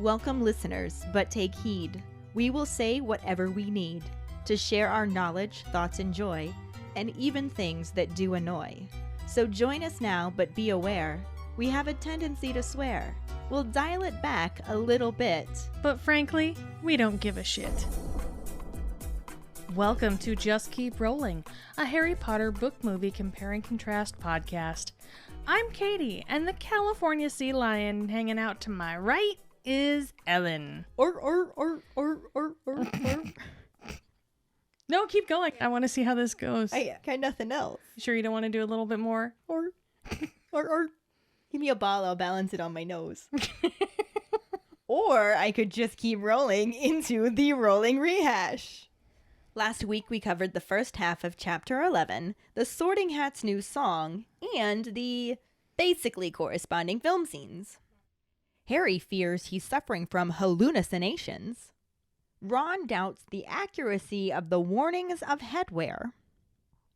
Welcome, listeners, but take heed. We will say whatever we need to share our knowledge, thoughts, and joy, and even things that do annoy. So join us now, but be aware, we have a tendency to swear. We'll dial it back a little bit. But frankly, we don't give a shit. Welcome to Just Keep Rowling, a Harry Potter book movie compare and contrast podcast. I'm Katie, and the California sea lion hanging out to my right is Ellen. Or. No, keep going. I want to see how this goes. I got nothing else. Sure you don't want to do a little bit more? Or. Give me a ball, I'll balance it on my nose. Or I could just keep rolling into the rolling rehash. Last week we covered the first half of Chapter 11, the Sorting Hat's new song, and the basically corresponding film scenes. Harry fears he's suffering from hallucinations. Ron doubts the accuracy of the warnings of headwear.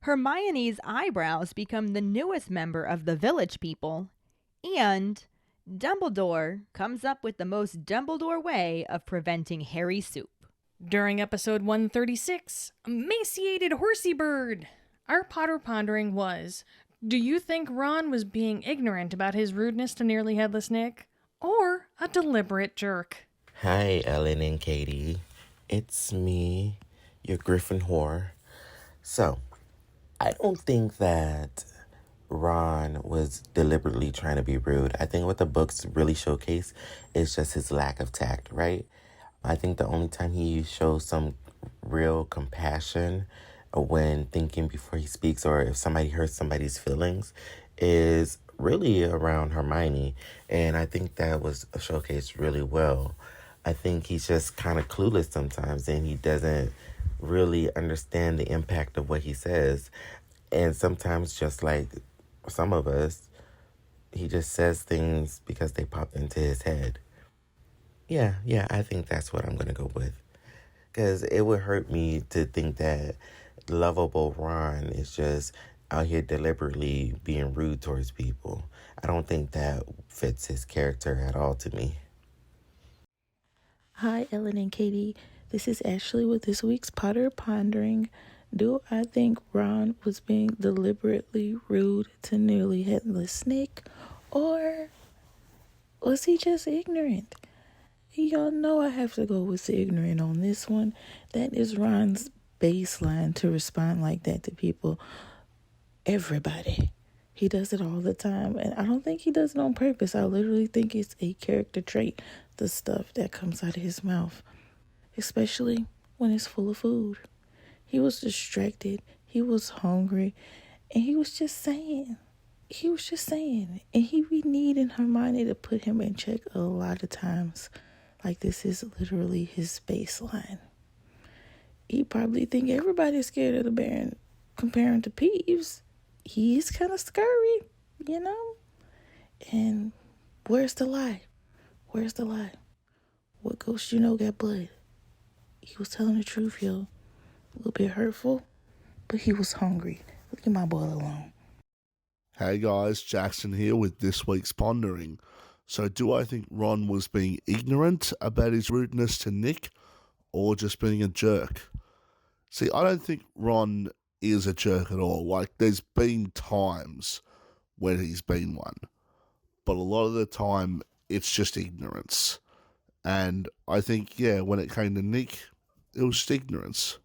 Hermione's eyebrows become the newest member of the village people. And Dumbledore comes up with the most Dumbledore way of preventing Harry soup. During episode 136, Emaciated Horsey Bird, our Potter Pondering was, do you think Ron was being ignorant about his rudeness to Nearly Headless Nick? Or a deliberate jerk? Hi, Ellen and Katie. It's me, your Griffin whore. So, I don't think that Ron was deliberately trying to be rude. I think what the books really showcase is just his lack of tact, right? I think the only time he shows some real compassion when thinking before he speaks, or if somebody hurts somebody's feelings, is really around Hermione. And I think that was showcased really well. I think he's just kind of clueless sometimes, and he doesn't really understand the impact of what he says. And sometimes, just like some of us, he just says things because they pop into his head. Yeah, I think that's what I'm going to go with. Because it would hurt me to think that lovable Ron is just out here deliberately being rude towards people. I don't think that fits his character at all to me. Hi, Ellen and Katie. This is Ashley with this week's Potter Pondering. Do I think Ron was being deliberately rude to Nearly Headless Nick, or was he just ignorant? Y'all know I have to go with the ignorant on this one. That is Ron's baseline to respond like that to people. Everybody. He does it all the time, and I don't think he does it on purpose. I literally think it's a character trait, the stuff that comes out of his mouth, especially when it's full of food. He was distracted, he was hungry, and he was just saying, and he be needing Hermione to put him in check a lot of times. Like, this is literally his baseline. He probably think everybody's scared of the Baron. Comparing to Peeves, he's kind of scary, you know? And where's the lie? Where's the lie? What ghost you know got blood? He was telling the truth, yo. A little bit hurtful, but he was hungry. Leave my boy alone. Hey guys, Jackson here with this week's Pondering. So do I think Ron was being ignorant about his rudeness to Nick, or just being a jerk? See, I don't think Ron is a jerk at all. Like, there's been times when he's been one, but a lot of the time it's just ignorance. And I think, when it came to Nick, it was just ignorance.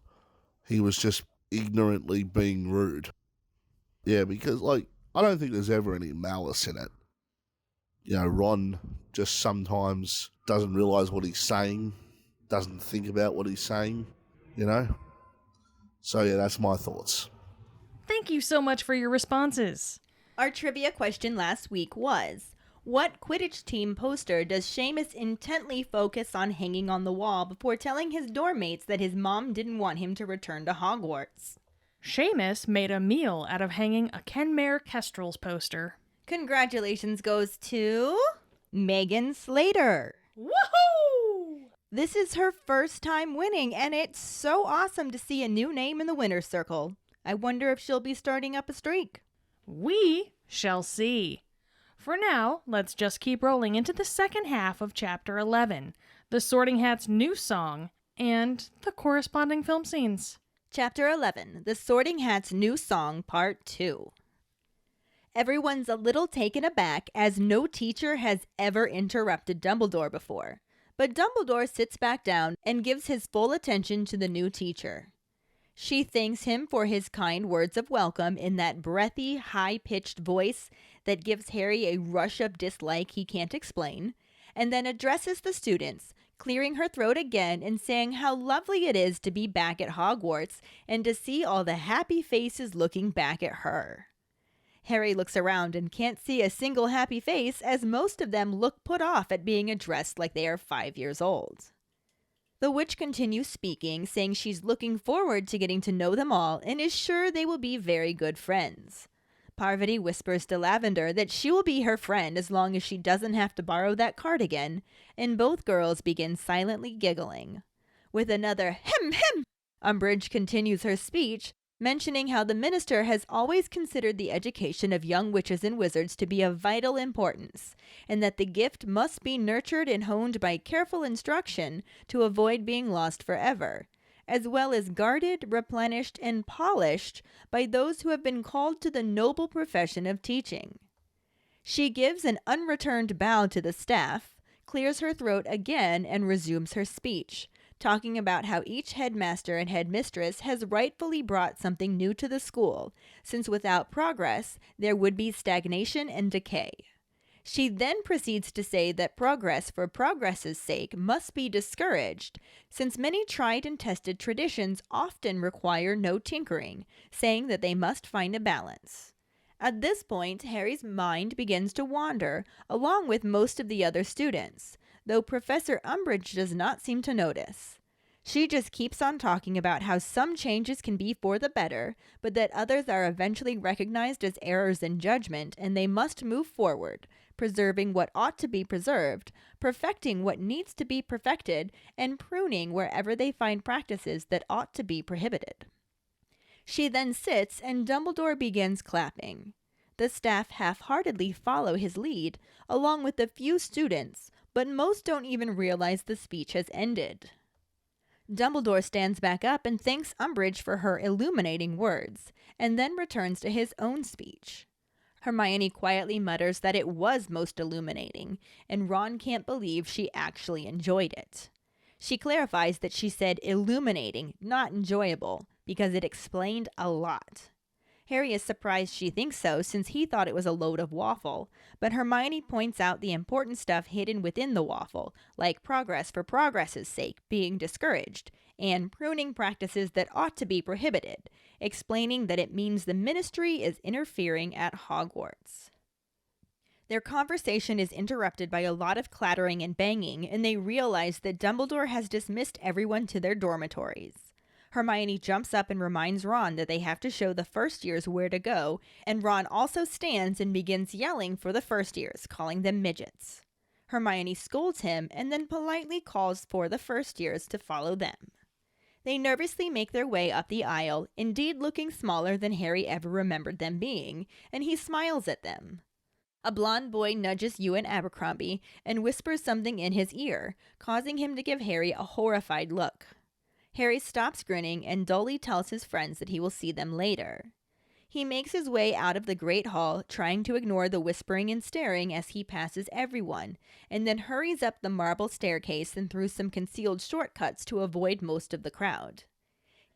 He was just ignorantly being rude. Yeah, because, I don't think there's ever any malice in it. You know, Ron just sometimes doesn't realise what he's saying, doesn't think about what he's saying, you know? So, that's my thoughts. Thank you so much for your responses. Our trivia question last week was, what Quidditch team poster does Seamus intently focus on hanging on the wall before telling his dorm mates that his mom didn't want him to return to Hogwarts? Seamus made a meal out of hanging a Kenmare Kestrels poster. Congratulations goes to Megan Slater. Woohoo! This is her first time winning, and it's so awesome to see a new name in the winner's circle. I wonder if she'll be starting up a streak. We shall see. For now, let's just keep rolling into the second half of Chapter 11, the Sorting Hat's new song, and the corresponding film scenes. Chapter 11, The Sorting Hat's New Song, Part 2. Everyone's a little taken aback as no teacher has ever interrupted Dumbledore before. But Dumbledore sits back down and gives his full attention to the new teacher. She thanks him for his kind words of welcome in that breathy, high-pitched voice that gives Harry a rush of dislike he can't explain, and then addresses the students, clearing her throat again and saying how lovely it is to be back at Hogwarts and to see all the happy faces looking back at her. Harry looks around and can't see a single happy face as most of them look put off at being addressed like they are 5 years old. The witch continues speaking, saying she's looking forward to getting to know them all and is sure they will be very good friends. Parvati whispers to Lavender that she will be her friend as long as she doesn't have to borrow that card again, and both girls begin silently giggling. With another hem hem, Umbridge continues her speech, mentioning how the minister has always considered the education of young witches and wizards to be of vital importance, and that the gift must be nurtured and honed by careful instruction to avoid being lost forever, as well as guarded, replenished, and polished by those who have been called to the noble profession of teaching. She gives an unreturned bow to the staff, clears her throat again, and resumes her speech, talking about how each headmaster and headmistress has rightfully brought something new to the school, since without progress, there would be stagnation and decay. She then proceeds to say that progress for progress's sake must be discouraged, since many tried and tested traditions often require no tinkering, saying that they must find a balance. At this point, Harry's mind begins to wander, along with most of the other students, though Professor Umbridge does not seem to notice. She just keeps on talking about how some changes can be for the better, but that others are eventually recognized as errors in judgment, and they must move forward, preserving what ought to be preserved, perfecting what needs to be perfected, and pruning wherever they find practices that ought to be prohibited. She then sits, and Dumbledore begins clapping. The staff half-heartedly follow his lead, along with a few students, but most don't even realize the speech has ended. Dumbledore stands back up and thanks Umbridge for her illuminating words, and then returns to his own speech. Hermione quietly mutters that it was most illuminating, and Ron can't believe she actually enjoyed it. She clarifies that she said illuminating, not enjoyable, because it explained a lot. Harry is surprised she thinks so, since he thought it was a load of waffle, but Hermione points out the important stuff hidden within the waffle, like progress for progress's sake being discouraged, and pruning practices that ought to be prohibited, explaining that it means the ministry is interfering at Hogwarts. Their conversation is interrupted by a lot of clattering and banging, and they realize that Dumbledore has dismissed everyone to their dormitories. Hermione jumps up and reminds Ron that they have to show the first years where to go, and Ron also stands and begins yelling for the first years, calling them midgets. Hermione scolds him and then politely calls for the first years to follow them. They nervously make their way up the aisle, indeed looking smaller than Harry ever remembered them being, and he smiles at them. A blond boy nudges Ewan Abercrombie and whispers something in his ear, causing him to give Harry a horrified look. Harry stops grinning and dully tells his friends that he will see them later. He makes his way out of the Great Hall, trying to ignore the whispering and staring as he passes everyone, and then hurries up the marble staircase and through some concealed shortcuts to avoid most of the crowd.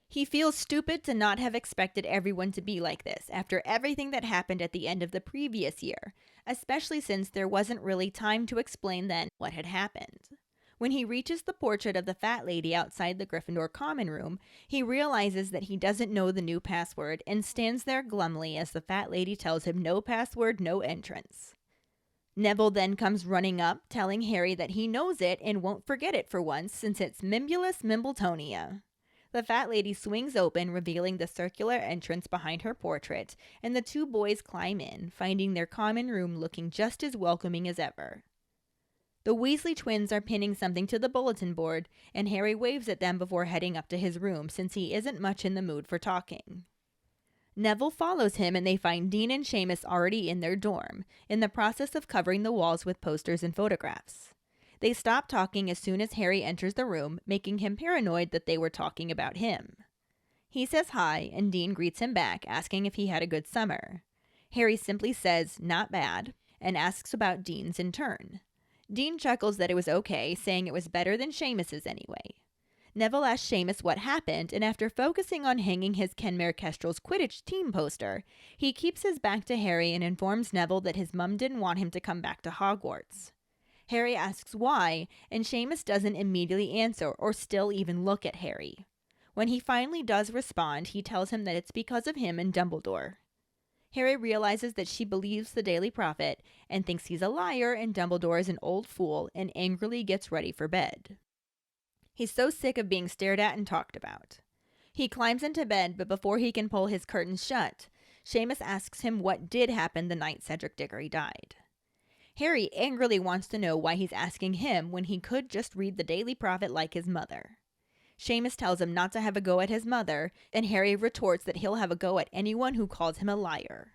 He feels stupid to not have expected everyone to be like this after everything that happened at the end of the previous year, especially since there wasn't really time to explain then what had happened. When he reaches the portrait of the fat lady outside the Gryffindor common room, he realizes that he doesn't know the new password and stands there glumly as the fat lady tells him no password, no entrance. Neville then comes running up, telling Harry that he knows it and won't forget it for once since it's Mimbulus Mimbletonia. The fat lady swings open, revealing the circular entrance behind her portrait, and the two boys climb in, finding their common room looking just as welcoming as ever. The Weasley twins are pinning something to the bulletin board, and Harry waves at them before heading up to his room since he isn't much in the mood for talking. Neville follows him and they find Dean and Seamus already in their dorm, in the process of covering the walls with posters and photographs. They stop talking as soon as Harry enters the room, making him paranoid that they were talking about him. He says hi, and Dean greets him back, asking if he had a good summer. Harry simply says, "Not bad," and asks about Dean's in turn. Dean chuckles that it was okay, saying it was better than Seamus's anyway. Neville asks Seamus what happened, and after focusing on hanging his Kenmare Kestrel's Quidditch team poster, he keeps his back to Harry and informs Neville that his mum didn't want him to come back to Hogwarts. Harry asks why, and Seamus doesn't immediately answer or still even look at Harry. When he finally does respond, he tells him that it's because of him and Dumbledore. Harry realizes that she believes the Daily Prophet and thinks he's a liar and Dumbledore is an old fool, and angrily gets ready for bed. He's so sick of being stared at and talked about. He climbs into bed, but before he can pull his curtains shut, Seamus asks him what did happen the night Cedric Diggory died. Harry angrily wants to know why he's asking him when he could just read the Daily Prophet like his mother. Seamus tells him not to have a go at his mother, and Harry retorts that he'll have a go at anyone who calls him a liar.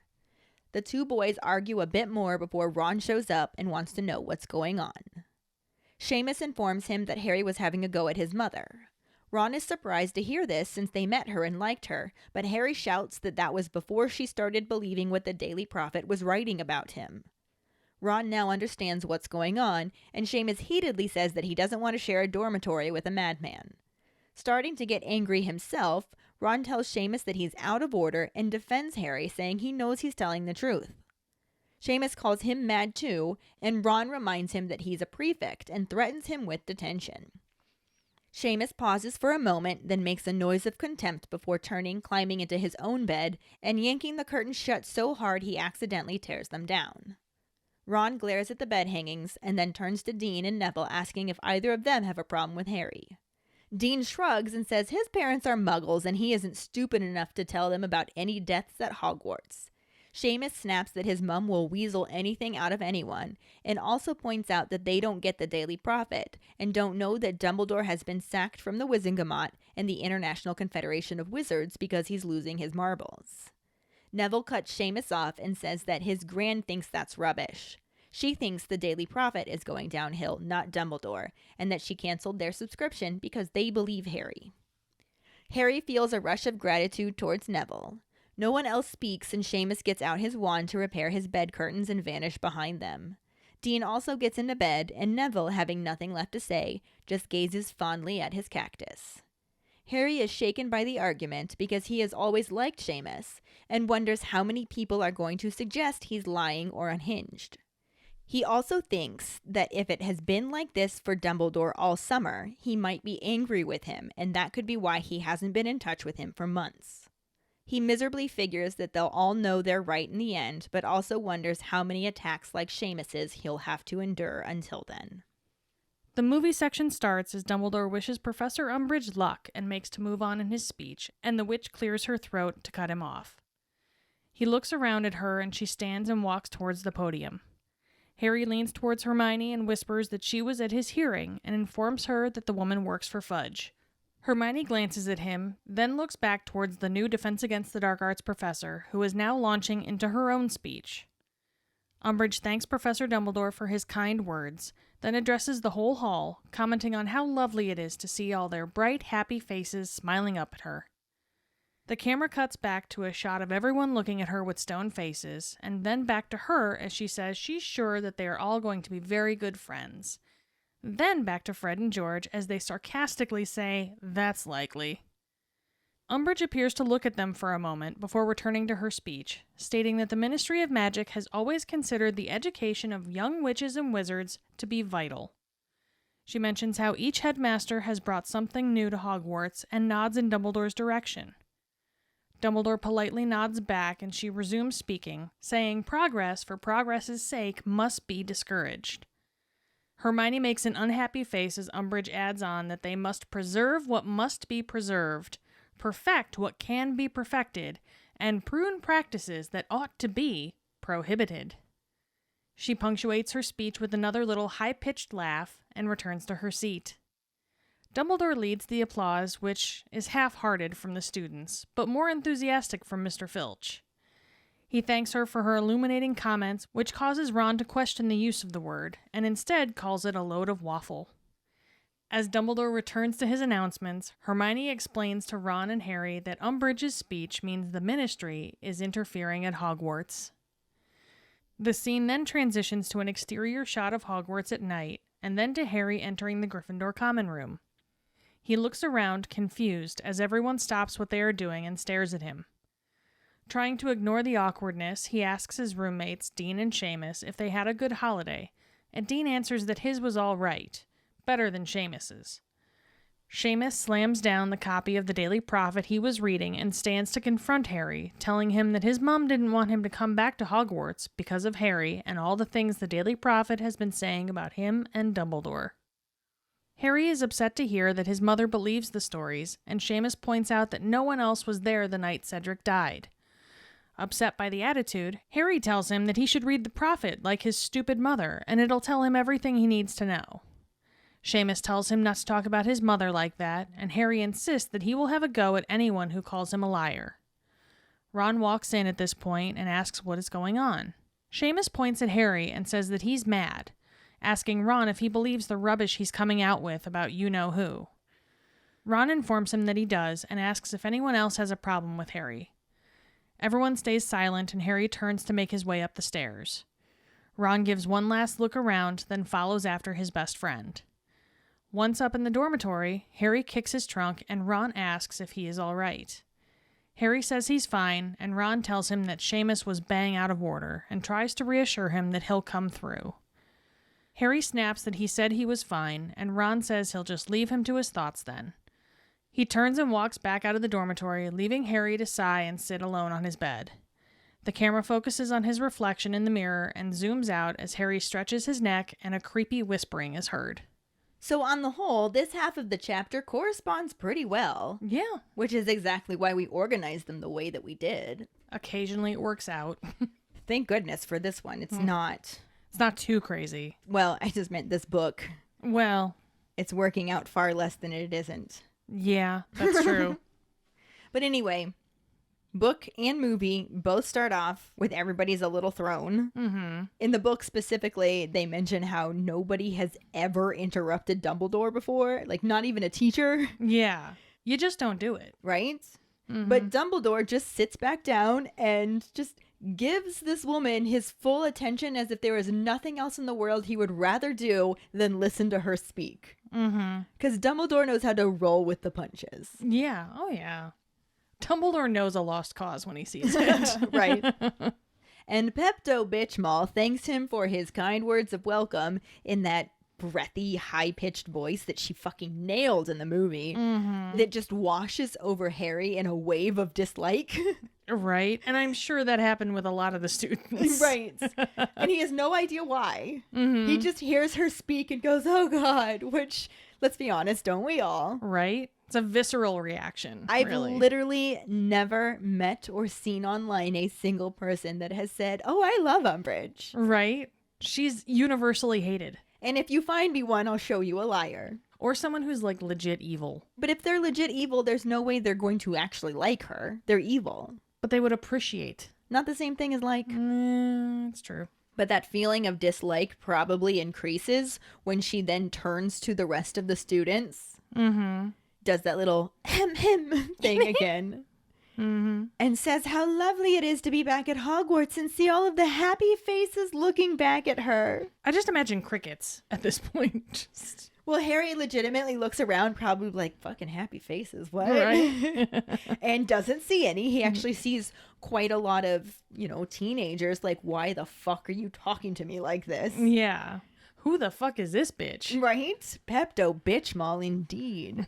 The two boys argue a bit more before Ron shows up and wants to know what's going on. Seamus informs him that Harry was having a go at his mother. Ron is surprised to hear this since they met her and liked her, but Harry shouts that that was before she started believing what the Daily Prophet was writing about him. Ron now understands what's going on, and Seamus heatedly says that he doesn't want to share a dormitory with a madman. Starting to get angry himself, Ron tells Seamus that he's out of order and defends Harry, saying he knows he's telling the truth. Seamus calls him mad too, and Ron reminds him that he's a prefect and threatens him with detention. Seamus pauses for a moment, then makes a noise of contempt before climbing into his own bed, and yanking the curtains shut so hard he accidentally tears them down. Ron glares at the bed hangings and then turns to Dean and Neville, asking if either of them have a problem with Harry. Dean shrugs and says his parents are muggles and he isn't stupid enough to tell them about any deaths at Hogwarts. Seamus snaps that his mum will weasel anything out of anyone, and also points out that they don't get the Daily Prophet and don't know that Dumbledore has been sacked from the Wizengamot and the International Confederation of Wizards because he's losing his marbles. Neville cuts Seamus off and says that his gran thinks that's rubbish. She thinks the Daily Prophet is going downhill, not Dumbledore, and that she canceled their subscription because they believe Harry. Harry feels a rush of gratitude towards Neville. No one else speaks, and Seamus gets out his wand to repair his bed curtains and vanish behind them. Dean also gets into bed, and Neville, having nothing left to say, just gazes fondly at his cactus. Harry is shaken by the argument because he has always liked Seamus, and wonders how many people are going to suggest he's lying or unhinged. He also thinks that if it has been like this for Dumbledore all summer, he might be angry with him, and that could be why he hasn't been in touch with him for months. He miserably figures that they'll all know they're right in the end, but also wonders how many attacks like Seamus's he'll have to endure until then. The movie section starts as Dumbledore wishes Professor Umbridge luck and makes to move on in his speech, and the witch clears her throat to cut him off. He looks around at her, and she stands and walks towards the podium. Harry leans towards Hermione and whispers that she was at his hearing and informs her that the woman works for Fudge. Hermione glances at him, then looks back towards the new Defense Against the Dark Arts professor, who is now launching into her own speech. Umbridge thanks Professor Dumbledore for his kind words, then addresses the whole hall, commenting on how lovely it is to see all their bright, happy faces smiling up at her. The camera cuts back to a shot of everyone looking at her with stone faces, and then back to her as she says she's sure that they are all going to be very good friends. Then back to Fred and George as they sarcastically say, "That's likely." Umbridge appears to look at them for a moment before returning to her speech, stating that the Ministry of Magic has always considered the education of young witches and wizards to be vital. She mentions how each headmaster has brought something new to Hogwarts and nods in Dumbledore's direction. Dumbledore politely nods back and she resumes speaking, saying progress for progress's sake must be discouraged. Hermione makes an unhappy face as Umbridge adds on that they must preserve what must be preserved, perfect what can be perfected, and prune practices that ought to be prohibited. She punctuates her speech with another little high-pitched laugh and returns to her seat. Dumbledore leads the applause, which is half-hearted from the students, but more enthusiastic from Mr. Filch. He thanks her for her illuminating comments, which causes Ron to question the use of the word, and instead calls it a load of waffle. As Dumbledore returns to his announcements, Hermione explains to Ron and Harry that Umbridge's speech means the Ministry is interfering at Hogwarts. The scene then transitions to an exterior shot of Hogwarts at night, and then to Harry entering the Gryffindor common room. He looks around, confused, as everyone stops what they are doing and stares at him. Trying to ignore the awkwardness, he asks his roommates, Dean and Seamus, if they had a good holiday, and Dean answers that his was all right, better than Seamus's. Seamus slams down the copy of the Daily Prophet he was reading and stands to confront Harry, telling him that his mom didn't want him to come back to Hogwarts because of Harry and all the things the Daily Prophet has been saying about him and Dumbledore. Harry is upset to hear that his mother believes the stories, and Seamus points out that no one else was there the night Cedric died. Upset by the attitude, Harry tells him that he should read the Prophet like his stupid mother, and it'll tell him everything he needs to know. Seamus tells him not to talk about his mother like that, and Harry insists that he will have a go at anyone who calls him a liar. Ron walks in at this point and asks what is going on. Seamus points at Harry and says that he's mad, asking Ron if he believes the rubbish he's coming out with about you-know-who. Ron informs him that he does and asks if anyone else has a problem with Harry. Everyone stays silent and Harry turns to make his way up the stairs. Ron gives one last look around, then follows after his best friend. Once up in the dormitory, Harry kicks his trunk and Ron asks if he is all right. Harry says he's fine, and Ron tells him that Seamus was bang out of order and tries to reassure him that he'll come through. Harry snaps that he said he was fine, and Ron says he'll just leave him to his thoughts then. He turns and walks back out of the dormitory, leaving Harry to sigh and sit alone on his bed. The camera focuses on his reflection in the mirror and zooms out as Harry stretches his neck and a creepy whispering is heard. So on the whole, this half of the chapter corresponds pretty well. Yeah. Which is exactly why we organized them the way that we did. Occasionally it works out. Thank goodness for this one. It's not too crazy. Well, I just meant this book. Well, it's working out far less than it isn't. Yeah, that's true. But anyway, book and movie both start off with everybody's a little thrown. Mm-hmm. In the book specifically, they mention how nobody has ever interrupted Dumbledore before. Like, not even a teacher. Yeah. You just don't do it. Right? Mm-hmm. But Dumbledore just sits back down and just gives this woman his full attention as if there was nothing else in the world he would rather do than listen to her speak. Mm-hmm. Because Dumbledore knows how to roll with the punches. Yeah. Oh, yeah. Dumbledore knows a lost cause when he sees it. Right. And Pepto-Bitchmal thanks him for his kind words of welcome in that breathy, high-pitched voice that she fucking nailed in the movie, that just washes over Harry in a wave of dislike. Right. And I'm sure that happened with a lot of the students. Right. And he has no idea why. He just hears her speak and goes, oh God, which, let's be honest, don't we all? Right. It's a visceral reaction. I've really. literally never met or seen online a single person that has said, oh, I love Umbridge. Right. She's universally hated. And if you find me one, I'll show you a liar. Or someone who's like legit evil. But if they're legit evil, there's no way they're going to actually like her. They're evil. But they would appreciate. Not the same thing as like. It's true. But that feeling of dislike probably increases when she then turns to the rest of the students. Mm-hmm. Does that little hem thing again. And says how lovely it is to be back at Hogwarts and see all of the happy faces looking back at her. I just imagine crickets at this point. Well, Harry legitimately looks around, probably like, fucking happy faces, what? Right. And doesn't see any. He actually sees quite a lot of, teenagers like, why the fuck are you talking to me like this? Yeah. Who the fuck is this bitch? Right? Pepto-Bitchmal indeed.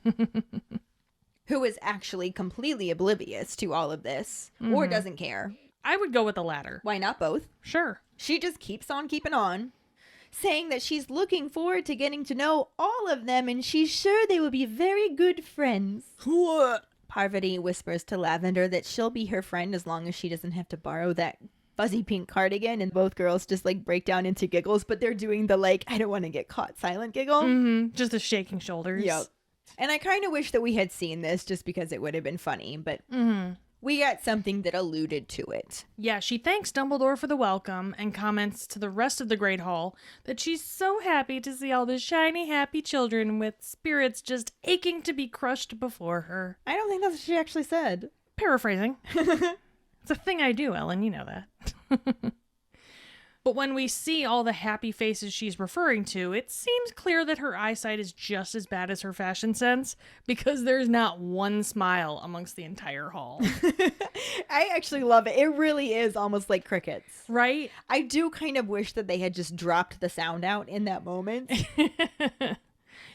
Who is actually completely oblivious to all of this, or doesn't care. I would go with the latter. Why not both? Sure. She just keeps on keeping on, saying that she's looking forward to getting to know all of them and she's sure they will be very good friends. Parvati whispers to Lavender that she'll be her friend as long as she doesn't have to borrow that fuzzy pink cardigan, and both girls just like break down into giggles, but they're doing the like, I don't want to get caught silent giggle. Just the shaking shoulders. Yep. And I kind of wish that we had seen this just because it would have been funny, but we got something that alluded to it. Yeah, she thanks Dumbledore for the welcome and comments to the rest of the Great Hall that she's so happy to see all the shiny, happy children with spirits just aching to be crushed before her. I don't think that's what she actually said. Paraphrasing. It's a thing I do, Ellen, you know that. But when we see all the happy faces she's referring to, it seems clear that her eyesight is just as bad as her fashion sense, because there's not one smile amongst the entire hall. I actually love it. It really is almost like crickets. Right? I do kind of wish that they had just dropped the sound out in that moment.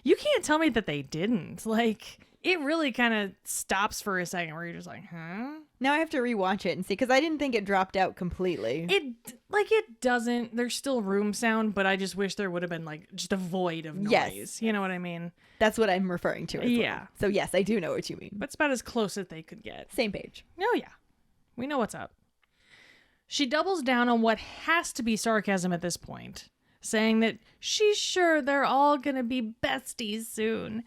You can't tell me that they didn't. Like, it really kind of stops for a second where you're just like, huh? Now I have to rewatch it and see, because I didn't think it dropped out completely. It doesn't. There's still room sound, but I just wish there would have been, like, just a void of noise. Yes. You know what I mean? That's what I'm referring to as Yeah. well. So yes, I do know what you mean. But it's about as close as they could get. Same page. Oh, yeah. We know what's up. She doubles down on what has to be sarcasm at this point, saying that she's sure they're all gonna be besties soon.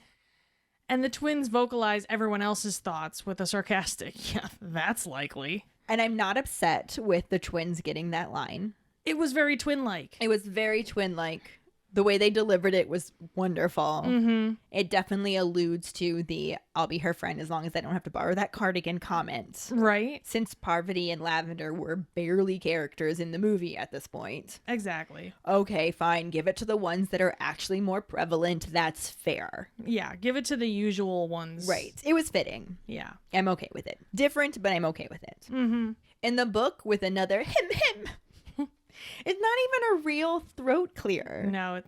And the twins vocalize everyone else's thoughts with a sarcastic, yeah, that's likely. And I'm not upset with the twins getting that line. It was very twin-like. It was very twin-like. The way they delivered it was wonderful. Mm-hmm. It definitely alludes to the "I'll be her friend as long as I don't have to borrow that cardigan" comment. Right? Since Parvati and Lavender were barely characters in the movie at this point. Exactly. Okay, fine. Give it to the ones that are actually more prevalent. That's fair. Yeah, give it to the usual ones. Right. It was fitting. Yeah. I'm okay with it. Different, but I'm okay with it. Mm-hmm. In the book, with another him. It's not even a real throat clear. No.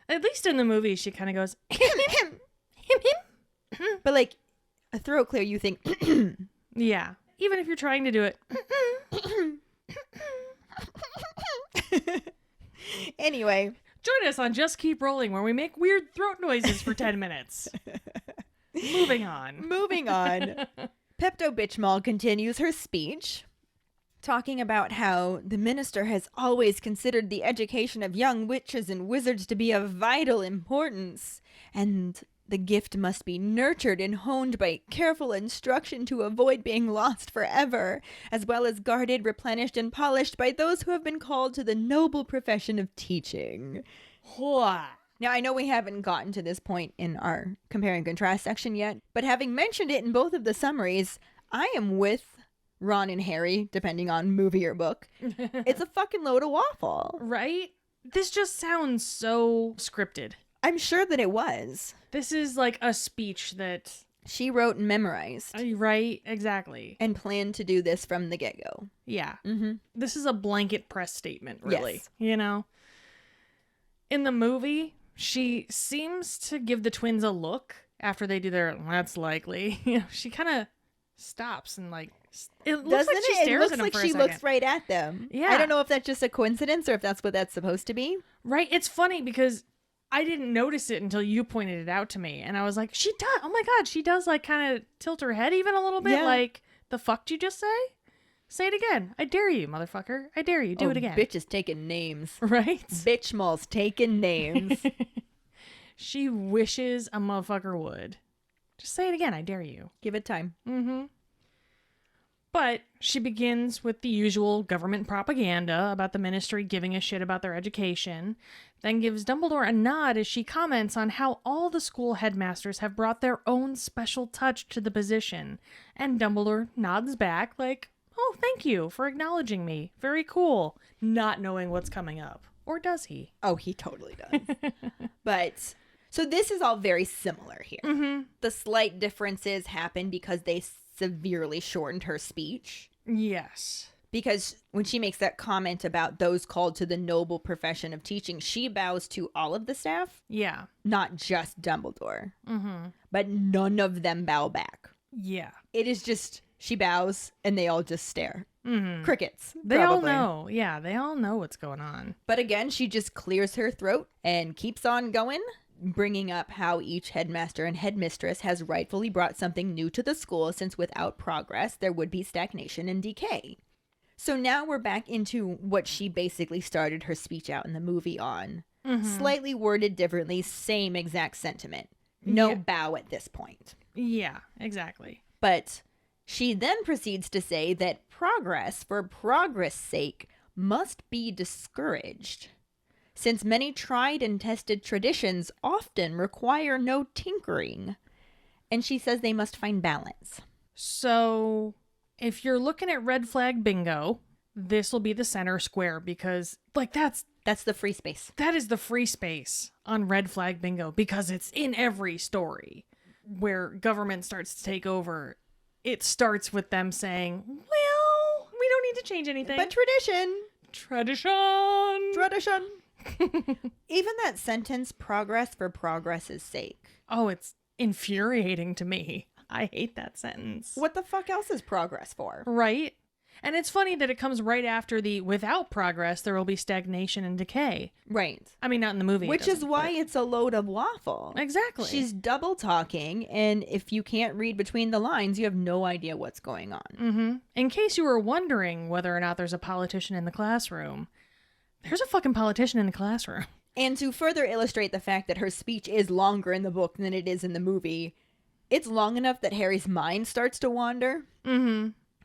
At least in the movie, she kind of goes, Him. But like a throat clear, you think. yeah. Even if you're trying to do it. Anyway. Join us on Just Keep Rolling, where we make weird throat noises for 10 minutes. Moving on. Pepto-Bismol continues her speech, talking about how the minister has always considered the education of young witches and wizards to be of vital importance, and the gift must be nurtured and honed by careful instruction to avoid being lost forever, as well as guarded, replenished, and polished by those who have been called to the noble profession of teaching. Now, I know we haven't gotten to this point in our compare and contrast section yet, but having mentioned it in both of the summaries, I am with Ron and Harry, depending on movie or book. It's a fucking load of waffle. Right? This just sounds so scripted. I'm sure that it was. This is like a speech that... she wrote and memorized. Right? Exactly. And planned to do this from the get-go. Yeah. Mm-hmm. This is a blanket press statement, really. Yes. You know? In the movie, she seems to give the twins a look after they do their, that's likely. You know, she kind of stops and like, it looks Doesn't like she it? It stares looks at them like for a she second. looks right at them. Yeah. I don't know if that's just a coincidence or if that's what that's supposed to be. Right? It's funny because I didn't notice it until you pointed it out to me. And I was like, she does. Oh my God. She does like kind of tilt her head even a little bit. Yeah. Like, the fuck did you just say? Say it again. I dare you, motherfucker. I dare you. Do it again. Bitch is taking names. Right? Bitch Mal's taking names. She wishes a motherfucker would. Just say it again. I dare you. Give it time. Mm-hmm. But she begins with the usual government propaganda about the ministry giving a shit about their education, then gives Dumbledore a nod as she comments on how all the school headmasters have brought their own special touch to the position, and Dumbledore nods back like, oh, thank you for acknowledging me. Very cool. Not knowing what's coming up. Or does he? Oh, he totally does. But, so this is all very similar here. Mm-hmm. The slight differences happen because they severely shortened her speech. Yes. Because when she makes that comment about those called to the noble profession of teaching, she bows to all of the staff, Yeah. not just Dumbledore. Mm-hmm. But none of them bow back. Yeah. It is just, she bows and they all just stare. Mm-hmm. Crickets. They probably. all know. Yeah, they all know what's going on. But again, she just clears her throat and keeps on going, bringing up how each headmaster and headmistress has rightfully brought something new to the school, since without progress, there would be stagnation and decay. So now we're back into what she basically started her speech out in the movie on. Mm-hmm. Slightly worded differently, same exact sentiment. No Yeah. bow at this point. Yeah, exactly. But she then proceeds to say that progress for progress' sake must be discouraged, since many tried and tested traditions often require no tinkering. And she says they must find balance. So, if you're looking at red flag bingo, this will be the center square because, like, That's the free space. that is the free space on red flag bingo because it's in every story where government starts to take over. It starts with them saying, well, we don't need to change anything. But tradition. Tradition. Even that sentence, progress for progress's sake. Oh, it's infuriating to me. I hate that sentence. What the fuck else is progress for? Right? And it's funny that it comes right after the without progress, there will be stagnation and decay. Right. I mean, not in the movie. it Which is doesn't, why but- it's a load of waffle. Exactly. She's double talking, and if you can't read between the lines, you have no idea what's going on. Mm-hmm. In case you were wondering whether or not there's a politician in the classroom, there's a fucking politician in the classroom. And to further illustrate the fact that her speech is longer in the book than it is in the movie, it's long enough that Harry's mind starts to wander,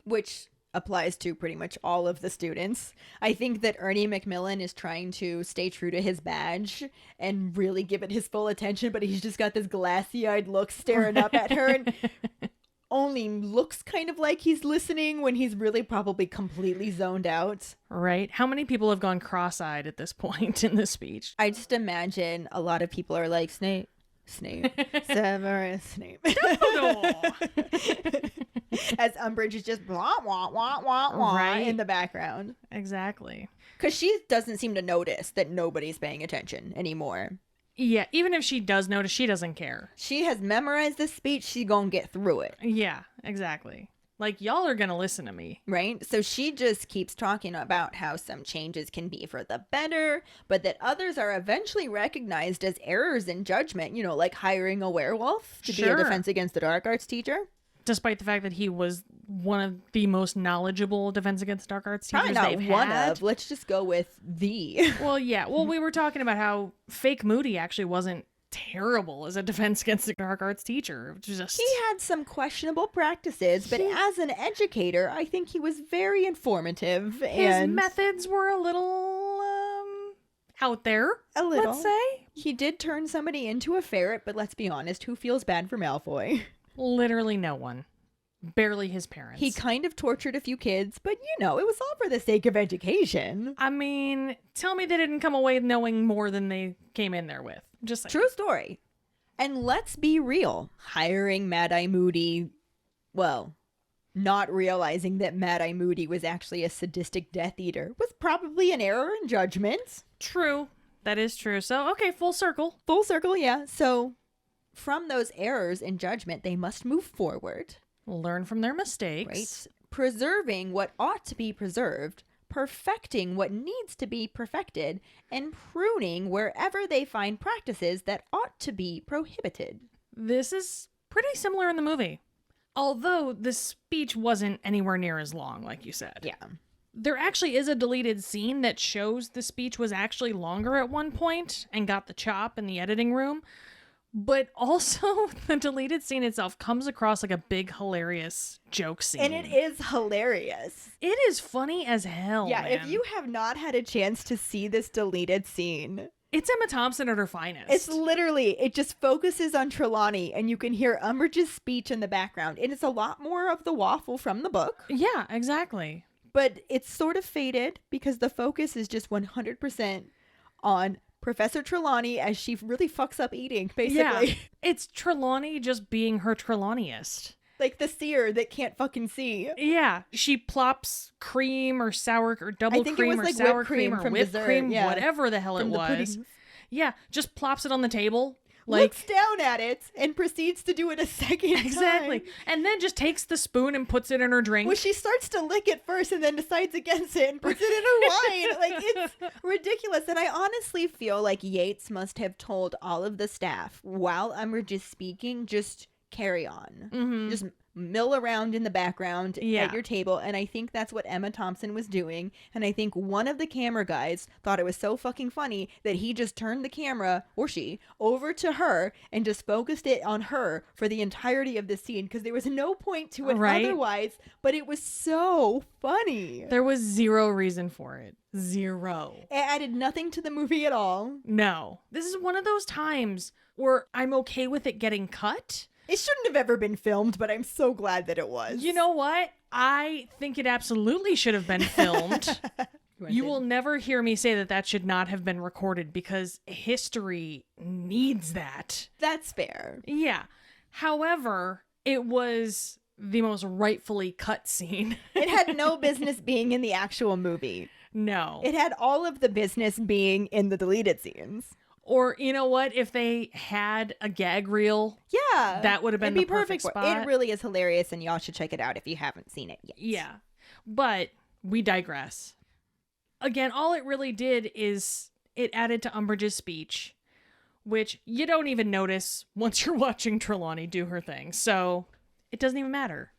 which applies to pretty much all of the students. I think that Ernie Macmillan is trying to stay true to his badge and really give it his full attention, but he's just got this glassy-eyed look staring up at her and only looks kind of like he's listening when he's really probably completely zoned out. Right? How many people have gone cross-eyed at this point in this speech? I just imagine a lot of people are like, Snape, Severus Snape. As Umbridge is just blah, wah, wah, wah, wah Right. in the background. Exactly. Because she doesn't seem to notice that nobody's paying attention anymore. Yeah, even if she does notice, she doesn't care. She has memorized the speech. She gonna get through it, Yeah, exactly. Like, y'all are gonna listen to me. right? So she just keeps talking about how some changes can be for the better, but that others are eventually recognized as errors in judgment, you know, like hiring a werewolf to be a Sure. Defense Against the Dark Arts teacher. Despite the fact that he was one of the most knowledgeable Defense Against Dark Arts teachers Probably not they've one had. of. Let's just go with the. Well, yeah. Well, we were talking about how fake Moody actually wasn't terrible as a Defense Against the Dark Arts teacher. Just He had some questionable practices, but as an educator, I think he was very informative. his And methods were a little out there. a little. Let's say. He did turn somebody into a ferret, but let's be honest, who feels bad for Malfoy? Literally no one. Barely his parents. He kind of tortured a few kids, but you know, it was all for the sake of education. I mean, tell me they didn't come away knowing more than they came in there with. Just saying. True story. And let's be real. Hiring Mad-Eye Moody, well, not realizing that Mad-Eye Moody was actually a sadistic Death Eater was probably an error in judgment. True. That is true. So, okay, full circle. Full circle, yeah. So from those errors in judgment, they must move forward, Learn from their mistakes. right? Preserving what ought to be preserved, perfecting what needs to be perfected, and pruning wherever they find practices that ought to be prohibited. This is pretty similar in the movie. Although the speech wasn't anywhere near as long, like you said. Yeah. There actually is a deleted scene that shows the speech was actually longer at one point and got the chop in the editing room. But also, the deleted scene itself comes across like a big, hilarious joke scene. And it is hilarious. It is funny as hell. Yeah, if man. you have not had a chance to see this deleted scene, It's Emma Thompson at her finest. it's literally, it just focuses on Trelawney and you can hear Umbridge's speech in the background. And it's a lot more of the waffle from the book, Yeah, exactly. but it's sort of faded because the focus is just 100% on Professor Trelawney as she really fucks up eating, basically. Yeah. It's Trelawney just being her Trelawneyist. Like the seer that can't fucking see. Yeah, she plops cream or sour or double I think it cream was or like sour whipped cream cream or from whipped dessert, cream, yeah. whatever the hell From it the was. puddings. Yeah, just plops it on the table. Looks down at it and proceeds to do it a second Exactly. time. And then just takes the spoon and puts it in her drink. Well, she starts to lick it first and then decides against it and puts it in her wine. Like, it's ridiculous. And I honestly feel like Yates must have told all of the staff while Umbridge is speaking, just carry on. Mhm. Just mill around in the background Yeah. at your table. And I think that's what Emma Thompson was doing. And I think one of the camera guys thought it was so fucking funny that he just turned the camera, or she, over to her and just focused it on her for the entirety of the scene, because there was no point to it Right. otherwise, but it was so funny. There was zero reason for it. Zero. It added nothing to the movie at all. No. This is one of those times where I'm okay with it getting cut. It shouldn't have ever been filmed, but I'm so glad that it was. You know what? I think it absolutely should have been filmed. You will never hear me say that that should not have been recorded because history needs that. That's fair. Yeah. However, it was the most rightfully cut scene. It had no business being in the actual movie. No. It had all of the business being in the deleted scenes. Or, you know what? If they had a gag reel, Yeah. that would have been it'd the be perfect for- spot. It really is hilarious, and y'all should check it out if you haven't seen it yet. Yeah. But we digress. Again, all it really did is it added to Umbridge's speech, which you don't even notice once you're watching Trelawney do her thing. So it doesn't even matter.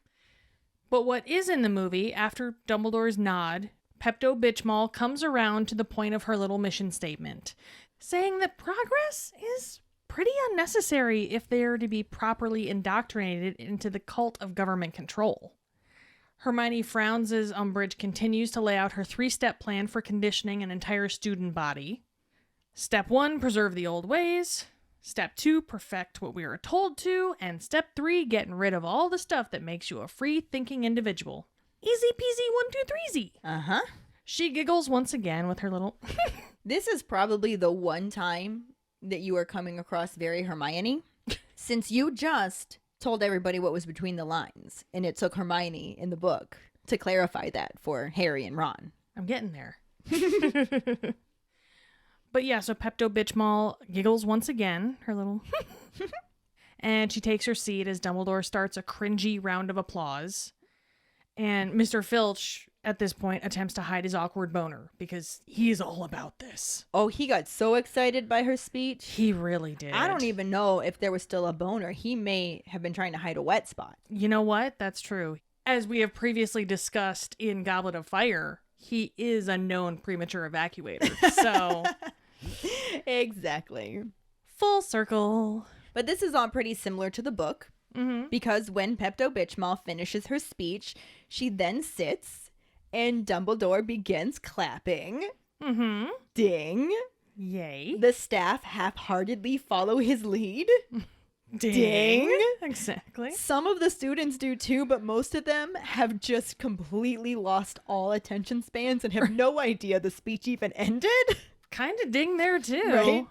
But what is in the movie, after Dumbledore's nod, Pepto-Bitchmall comes around to the point of her little mission statement, saying that progress is pretty unnecessary if they are to be properly indoctrinated into the cult of government control. Hermione frowns as Umbridge continues to lay out her 3-step plan for conditioning an entire student body. Step 1, preserve the old ways. Step 2, perfect what we are told to. And step 3, getting rid of all the stuff that makes you a free-thinking individual. Easy peasy 1, 2, 3 Uh-huh. She giggles once again with her little... This is probably the one time that you are coming across very Hermione, since you just told everybody what was between the lines, and it took Hermione in the book to clarify that for Harry and Ron. I'm getting there. But yeah, so Pepto-Bitchmall giggles once again, her little... and she takes her seat as Dumbledore starts a cringy round of applause. And Mr. Filch, at this point, attempts to hide his awkward boner because he's all about this. Oh, he got so excited by her speech. He really did. I don't even know if there was still a boner. He may have been trying to hide a wet spot. You know what? That's true. As we have previously discussed in Goblet of Fire, he is a known premature evacuator. So, Exactly. full circle. But this is all pretty similar to the book, because when Pepto-Bitchmall finishes her speech, she then sits and Dumbledore begins clapping. Mm-hmm. Ding. Yay. The staff half-heartedly follow his lead. Ding. Exactly. Some of the students do too, but most of them have just completely lost all attention spans and have no idea the speech even ended. Kind of ding there too. Right?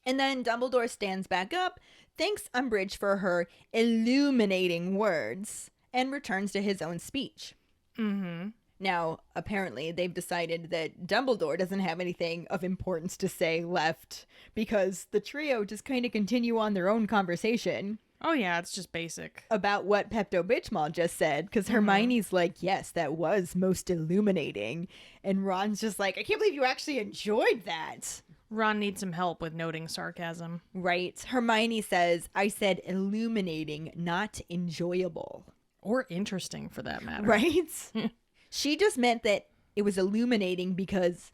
And then Dumbledore stands back up, thanks Umbridge for her illuminating words, and returns to his own speech. Mm-hmm. Now, apparently, they've decided that Dumbledore doesn't have anything of importance to say left, because the trio just kind of continue on their own conversation Oh yeah, it's just basic. about what Pepto-Bitchmall just said, because Hermione's like, yes, that was most illuminating. And Ron's just like, I can't believe you actually enjoyed that. Ron needs some help with noting sarcasm. Right. Hermione says, I said illuminating, not enjoyable. Or interesting, for that matter. Right? She just meant that it was illuminating because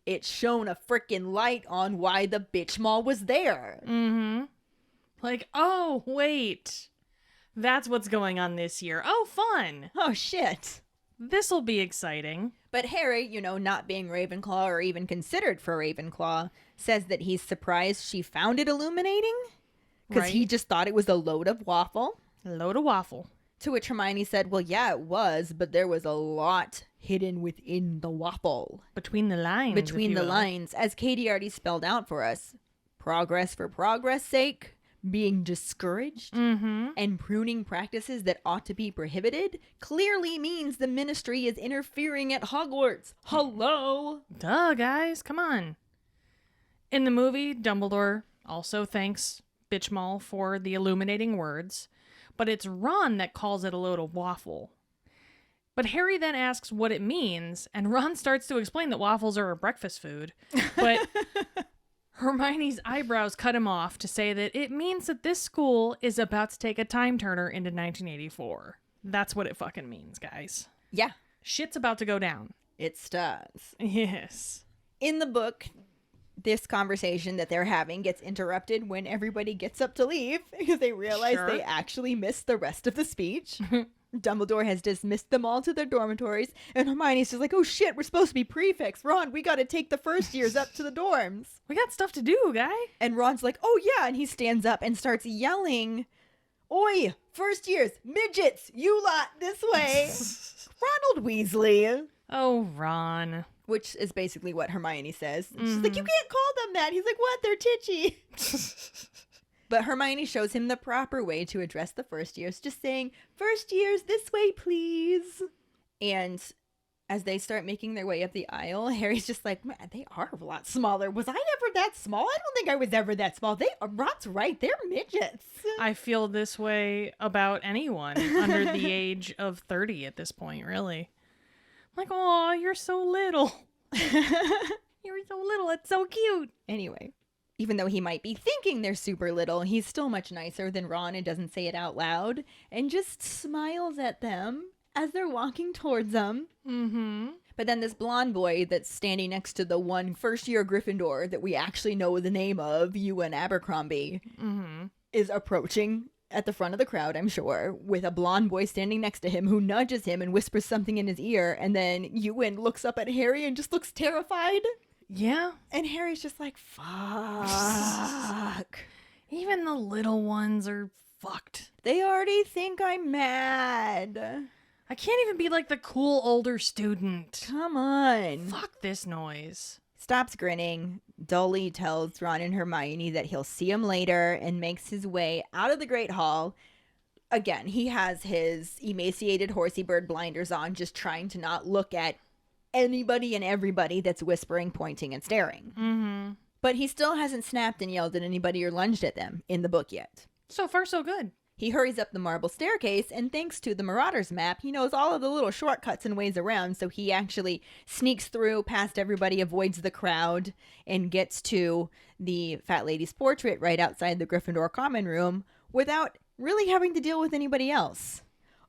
it shone a freaking light on why the bitch mall was there. Mm-hmm. Like, oh, wait. That's what's going on this year. Oh, fun. Oh, shit. This'll be exciting. But Harry, you know, not being Ravenclaw or even considered for Ravenclaw, says that he's surprised she found it illuminating because he Right. just thought it was a load of waffle. Load of waffle. To which Hermione said, well, yeah, it was, but there was a lot hidden within the waffle. Between the lines. Between if the you will. lines, as Katie already spelled out for us. Progress for progress' sake, being discouraged, Mm-hmm. and pruning practices that ought to be prohibited clearly means the ministry is interfering at Hogwarts. Hello? Duh, guys. Come on. In the movie, Dumbledore also thanks Bitchmall for the illuminating words, but it's Ron that calls it a load of waffle. But Harry then asks what it means, and Ron starts to explain that waffles are a breakfast food. But Hermione's eyebrows cut him off to say that it means that this school is about to take a time turner into 1984. That's what it fucking means, guys. Yeah, Shit's about to go down. it starts. Yes. In the book, this conversation that they're having gets interrupted when everybody gets up to leave because they realize Sure. they actually missed the rest of the speech. Dumbledore has dismissed them all to their dormitories, and Hermione's just like, oh shit, we're supposed to be prefects. Ron, we gotta take the first years up to the dorms. We got stuff to do, guy. And Ron's like, oh yeah, and he stands up and starts yelling, oi, first years, midgets, you lot, this way. Ronald Weasley. Oh, Ron. Which is basically what Hermione says. She's like, you can't call them that. He's like, what? They're titchy. But Hermione shows him the proper way to address the first years, just saying, first years, this way, please. And as they start making their way up the aisle, Harry's just like, man, they are a lot smaller. Was I ever that small? I don't think I was ever that small. Ron's right. They're midgets. I feel this way about anyone under the age of 30 at this point, really. Like, oh, you're so little. You're so little. It's so cute. Anyway, even though he might be thinking they're super little, he's still much nicer than Ron and doesn't say it out loud and just smiles at them as they're walking towards them. Mm-hmm. But then this blonde boy that's standing next to the one first-year Gryffindor that we actually know the name of, Ewan Abercrombie, is approaching at the front of the crowd, I'm sure, with a blonde boy standing next to him who nudges him and whispers something in his ear, and then Ewan looks up at Harry and just looks terrified. Yeah. And Harry's just like, fuck. Even the little ones are fucked. They already think I'm mad. I can't even be like the cool older student. Come on. Fuck this noise. Stops grinning, dully tells Ron and Hermione that he'll see him later, and makes his way out of the Great Hall. Again, he has his emaciated horsey bird blinders on, just trying to not look at anybody and everybody that's whispering, pointing, and staring. Mm-hmm. But he still hasn't snapped and yelled at anybody or lunged at them in the book yet. So far, so good. He hurries up the marble staircase, and thanks to the Marauders map, he knows all of the little shortcuts and ways around, so he actually sneaks through past everybody, avoids the crowd, and gets to the fat lady's portrait right outside the Gryffindor common room without really having to deal with anybody else.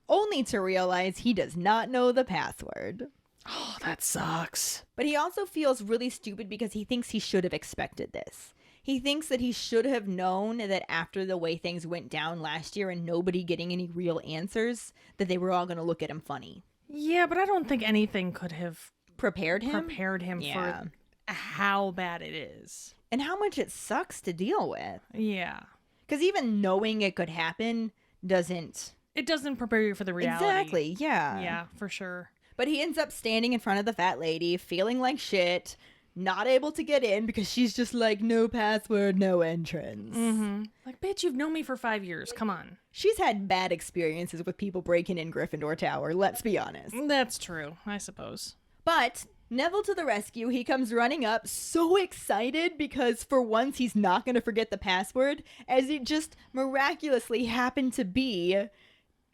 Only to realize he does not know the password. Oh, that sucks. But he also feels really stupid because he thinks he should have expected this. He thinks that he should have known that after the way things went down last year and nobody getting any real answers, that they were all going to look at him funny. Yeah, but I don't think anything could have Prepared him? for how bad it is. And how much it sucks to deal with. Yeah. Because even knowing it could happen doesn't... It doesn't prepare you for the reality. Exactly, yeah. Yeah, for sure. But he ends up standing in front of the fat lady, feeling like shit, not able to get in because she's just like, no password, no entrance. Mm-hmm. Like, bitch, you've known me for 5 years. Come on. She's had bad experiences with people breaking in Gryffindor Tower, let's be honest. That's true, I suppose. But Neville to the rescue, he comes running up so excited because for once he's not going to forget the password, as it just miraculously happened to be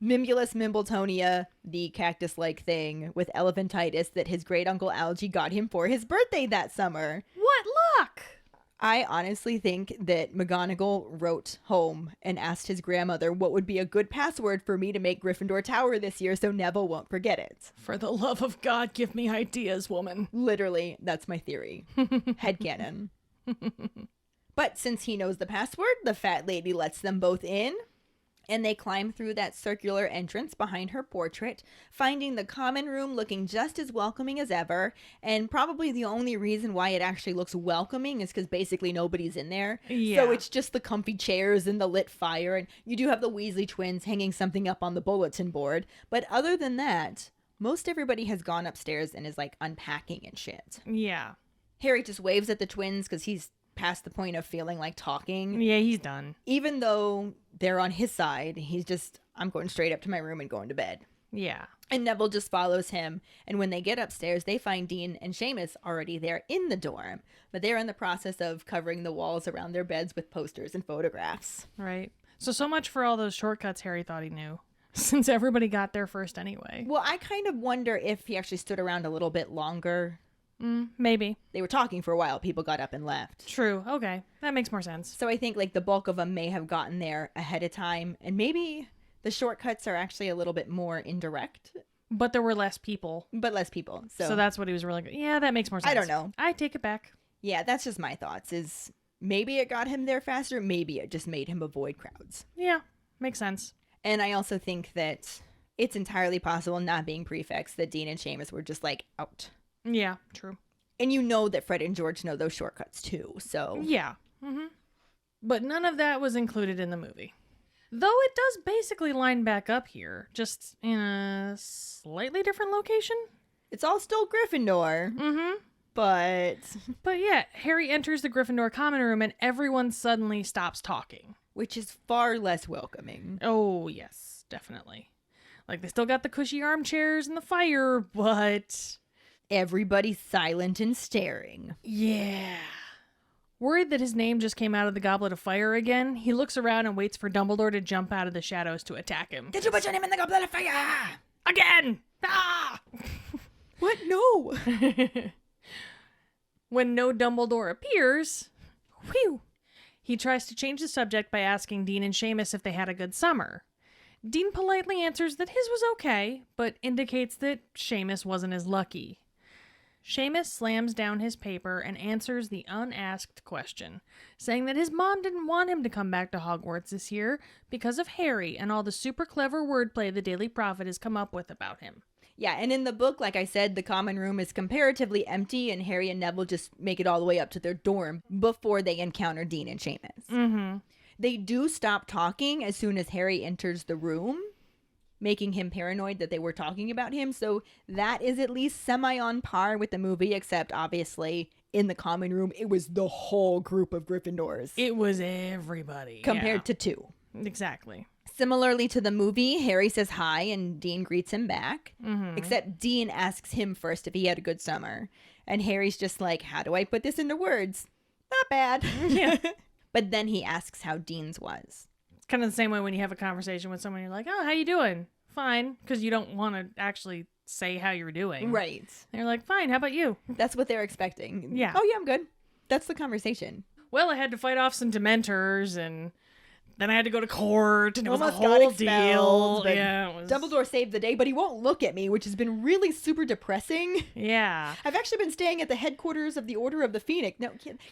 Mimulus Mimbletonia, the cactus-like thing with elephantitis that his great-uncle Algie got him for his birthday that summer. What luck! I honestly think that McGonagall wrote home and asked his grandmother what would be a good password for me to make Gryffindor Tower this year so Neville won't forget it. For the love of God, give me ideas, woman. Literally, that's my theory. Headcanon. But since he knows the password, the fat lady lets them both in, and they climb through that circular entrance behind her portrait, finding the common room looking just as welcoming as ever, and probably the only reason why it actually looks welcoming is because basically nobody's in there. Yeah. So it's just the comfy chairs and the lit fire, and you do have the Weasley twins hanging something up on the bulletin board, but other than that, most everybody has gone upstairs and is like unpacking and shit. Yeah. Harry just waves at the twins because he's past the point of feeling like talking. Yeah, he's done. Even though they're on his side, he's just, I'm going straight up to my room and going to bed. Yeah. And Neville just follows him. And when they get upstairs, they find Dean and Seamus already there in the dorm. But they're in the process of covering the walls around their beds with posters and photographs. Right. So much for all those shortcuts Harry thought he knew. Since everybody got there first anyway. Well, I kind of wonder if he actually stood around a little bit longer. Maybe. They were talking for a while. People got up and left. True. Okay. That makes more sense. So I think like the bulk of them may have gotten there ahead of time, and maybe the shortcuts are actually a little bit more indirect, But there were less people. but less people. So that's what he was really good. Yeah, that makes more sense. I don't know. I take it back. Yeah, that's just my thoughts. Is maybe it got him there faster. Maybe it just made him avoid crowds. Yeah, makes sense. And I also think that it's entirely possible, not being prefects, that Dean and Seamus were just like out. Yeah, true. And you know that Fred and George know those shortcuts too. So Yeah. But none of that was included in the movie. Though it does basically line back up here, just in a slightly different location. it's all still Gryffindor. Mm-hmm. But But yeah, Harry enters the Gryffindor common room and everyone suddenly stops talking. which is far less welcoming. Oh, yes, definitely. Like, they still got the cushy armchairs and the fire, but... Everybody's silent and staring. Yeah. Worried that his name just came out of the Goblet of Fire again, he looks around and waits for Dumbledore to jump out of the shadows to attack him. Did you put your name in the Goblet of Fire? Again! Ah! What? No. When no Dumbledore appears, whew, he tries to change the subject by asking Dean and Seamus if they had a good summer. Dean politely answers that his was okay, but indicates that Seamus wasn't as lucky. Seamus slams down his paper and answers the unasked question, saying that his mom didn't want him to come back to Hogwarts this year because of Harry and all the super clever wordplay the Daily Prophet has come up with about him. Yeah, and in the book, like I said, the common room is comparatively empty, and Harry and Neville just make it all the way up to their dorm before they encounter Dean and Seamus. Mm-hmm. They do stop talking as soon as Harry enters the room, making him paranoid that they were talking about him. So that is at least semi on par with the movie, except obviously in the common room, it was the whole group of Gryffindors It was everybody. compared to two. Exactly. Similarly to the movie, Harry says hi and Dean greets him back. Mm-hmm. Except Dean asks him first if he had a good summer. And Harry's just like, how do I put this into words? Not bad. Yeah. But then he asks how Dean's was. It's kind of the same way when you have a conversation with someone, you're like, oh, how you doing? Fine. Because you don't want to actually say how you're doing. Right. And you're like, fine, how about you? That's what they're expecting. Yeah. Oh, yeah, I'm good. That's the conversation. Well, I had to fight off some Dementors, and then I had to go to court, and it was a Almost got whole expelled, deal. but Yeah, it was... Dumbledore saved the day, but he won't look at me, which has been really super depressing. Yeah. I've actually been staying at the headquarters of the Order of the Phoenix. No,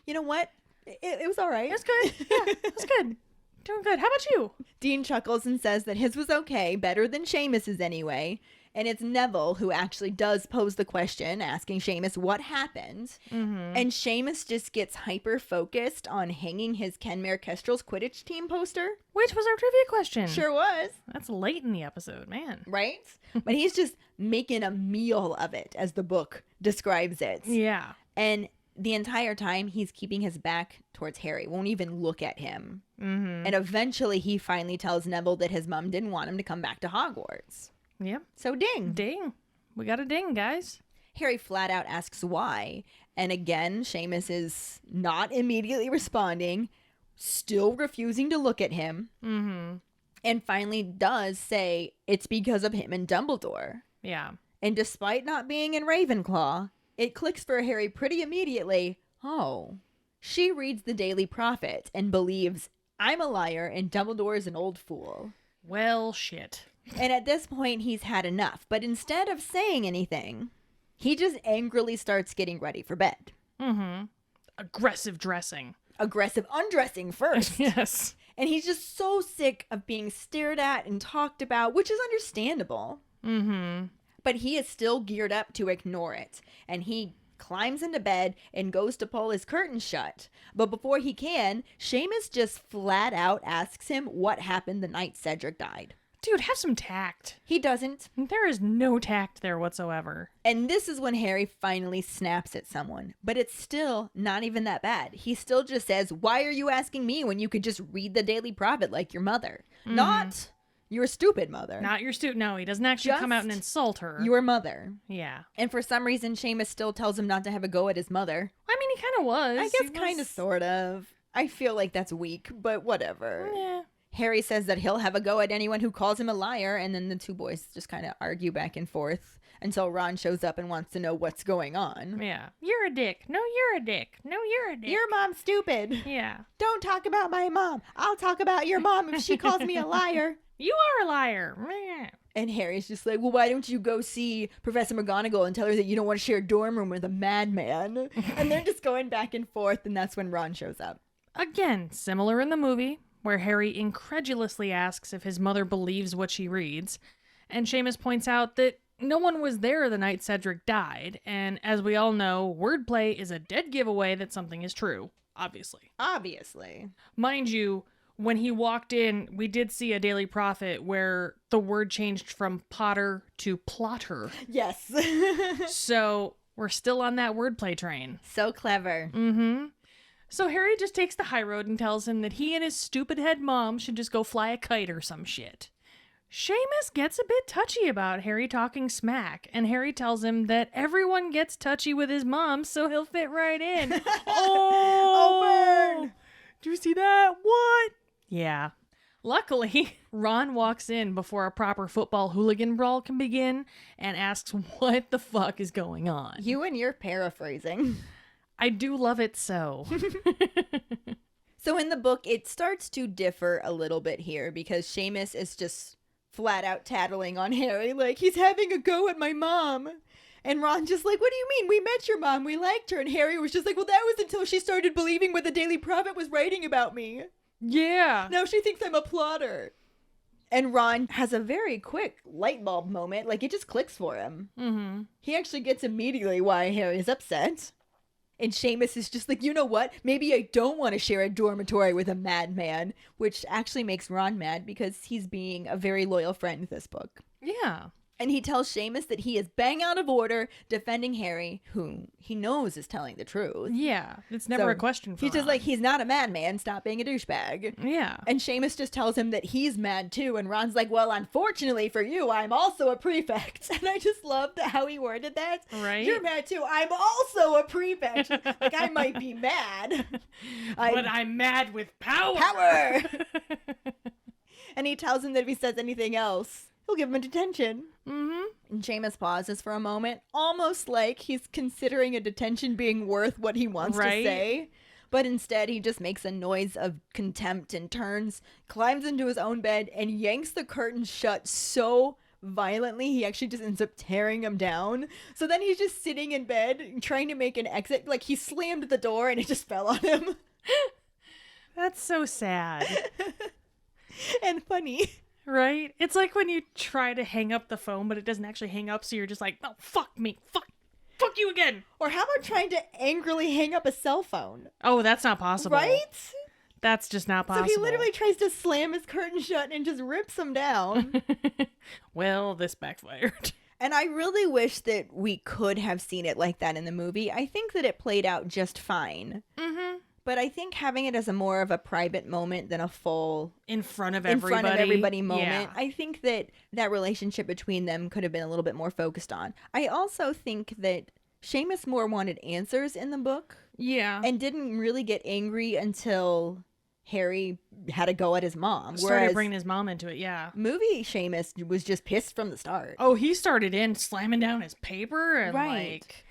you know what? It was all right. That's good. Yeah, that's good. Doing good. How about you? Dean chuckles and says that his was okay, better than Seamus's anyway. And it's Neville who actually does pose the question, asking Seamus what happened. Mm-hmm. And Seamus just gets hyper-focused on hanging his Kenmare Kestrel's Quidditch team poster. Which was our trivia question. Sure was. That's late in the episode, man. Right? But he's just making a meal of it, as the book describes it. Yeah. And the entire time, he's keeping his back towards Harry, won't even look at him. Mm-hmm. And eventually, he finally tells Neville that his mom didn't want him to come back to Hogwarts. Yep. So ding. Ding. We got a ding, guys. Harry flat out asks why. And again, Seamus is not immediately responding, still refusing to look at him. Mm-hmm. And finally does say it's because of him and Dumbledore. Yeah. And despite not being in Ravenclaw, it clicks for Harry pretty immediately. Oh, she reads the Daily Prophet and believes I'm a liar and Dumbledore is an old fool. Well, shit. And at this point, he's had enough. But instead of saying anything, he just angrily starts getting ready for bed. Mm-hmm. Aggressive dressing. Aggressive undressing first. Yes. And he's just so sick of being stared at and talked about, which is understandable. Mm-hmm. But he is still geared up to ignore it. And he climbs into bed and goes to pull his curtain shut. But before he can, Seamus just flat out asks him what happened the night Cedric died. Dude, have some tact. He doesn't. There is no tact there whatsoever. And this is when Harry finally snaps at someone. But it's still not even that bad. He still just says, why are you asking me when you could just read the Daily Prophet like your mother? Mm-hmm. Not your stupid mother. Not your student. No, he doesn't actually come out and Just insult her. your mother. Yeah. And for some reason, Seamus still tells him not to have a go at his mother. I mean, he kind of was. I He guess was- kind of, sort of. I feel like that's weak, but whatever. Yeah. Harry says that he'll have a go at anyone who calls him a liar, and then the two boys just kind of argue back and forth until Ron shows up and wants to know what's going on. Yeah. You're a dick. No, you're a dick. No, you're a dick. Your mom's stupid. Yeah. Don't talk about my mom. I'll talk about your mom if she calls me a liar. You are a liar. Meh. And Harry's just like, well, why don't you go see Professor McGonagall and tell her that you don't want to share a dorm room with a madman? And they're just going back and forth, and that's when Ron shows up. Again, similar in the movie, where Harry incredulously asks if his mother believes what she reads, and Seamus points out that no one was there the night Cedric died, and as we all know, wordplay is a dead giveaway that something is true, obviously. Obviously. Mind you, when he walked in, we did see a Daily Prophet where the word changed from Potter to plotter. Yes. So we're still on that wordplay train. So clever. Mm-hmm. So Harry just takes the high road and tells him that he and his stupid head mom should just go fly a kite or some shit. Seamus gets a bit touchy about Harry talking smack, and Harry tells him that everyone gets touchy with his mom, so he'll fit right in. Oh, burn! Do you see that? What? Yeah. Luckily, Ron walks in before a proper football hooligan brawl can begin and asks what the fuck is going on. You and your paraphrasing. I do love it so. So in the book, it starts to differ a little bit here because Seamus is just flat out tattling on Harry, like, he's having a go at my mom. And Ron just like, what do you mean? We met your mom. We liked her. And Harry was just like, well, that was until she started believing what the Daily Prophet was writing about me. Yeah. Now she thinks I'm a plotter. And Ron has a very quick light bulb moment. Like, it just clicks for him. Mm-hmm. He actually gets immediately why Harry's upset. And Seamus is just like, you know what? Maybe I don't want to share a dormitory with a madman, which actually makes Ron mad because he's being a very loyal friend this book. Yeah. And he tells Seamus that he is bang out of order defending Harry, who he knows is telling the truth. Yeah. It's never So a question for He's just Ron. like, he's not a madman. Stop being a douchebag. Yeah. And Seamus just tells him that he's mad too. And Ron's like, well, unfortunately for you, I'm also a prefect. And I just loved how he worded that. Right? You're mad too. I'm also a prefect. Like, I might be mad. But I'm mad with power. Power! And he tells him that if he says anything else, he'll give him a detention. Mm-hmm. And Seamus pauses for a moment, almost like he's considering a detention being worth what he wants to Right? say. But instead, he just makes a noise of contempt and turns, climbs into his own bed, and yanks the curtain shut so violently he actually just ends up tearing him down. So then he's just sitting in bed trying to make an exit. Like, he slammed the door and it just fell on him. That's so sad. And funny. Right? It's like when you try to hang up the phone, but it doesn't actually hang up, so you're just like, oh, fuck me. Fuck you again. Or how about trying to angrily hang up a cell phone? Oh, that's not possible. Right? That's just not possible. So he literally tries to slam his curtain shut and just rips him down. Well, this backfired. And I really wish that we could have seen it like that in the movie. I think that it played out just fine. Mm-hmm. But I think having it as a more of a private moment than a full In front of everybody moment, Yeah. I think that relationship between them could have been a little bit more focused on. I also think that Seamus more wanted answers in the book Yeah. and didn't really get angry until Harry had a go at his mom. Started Whereas bringing his mom into it, yeah. movie Seamus was just pissed from the start. Oh, he started in slamming down his paper and Right. like,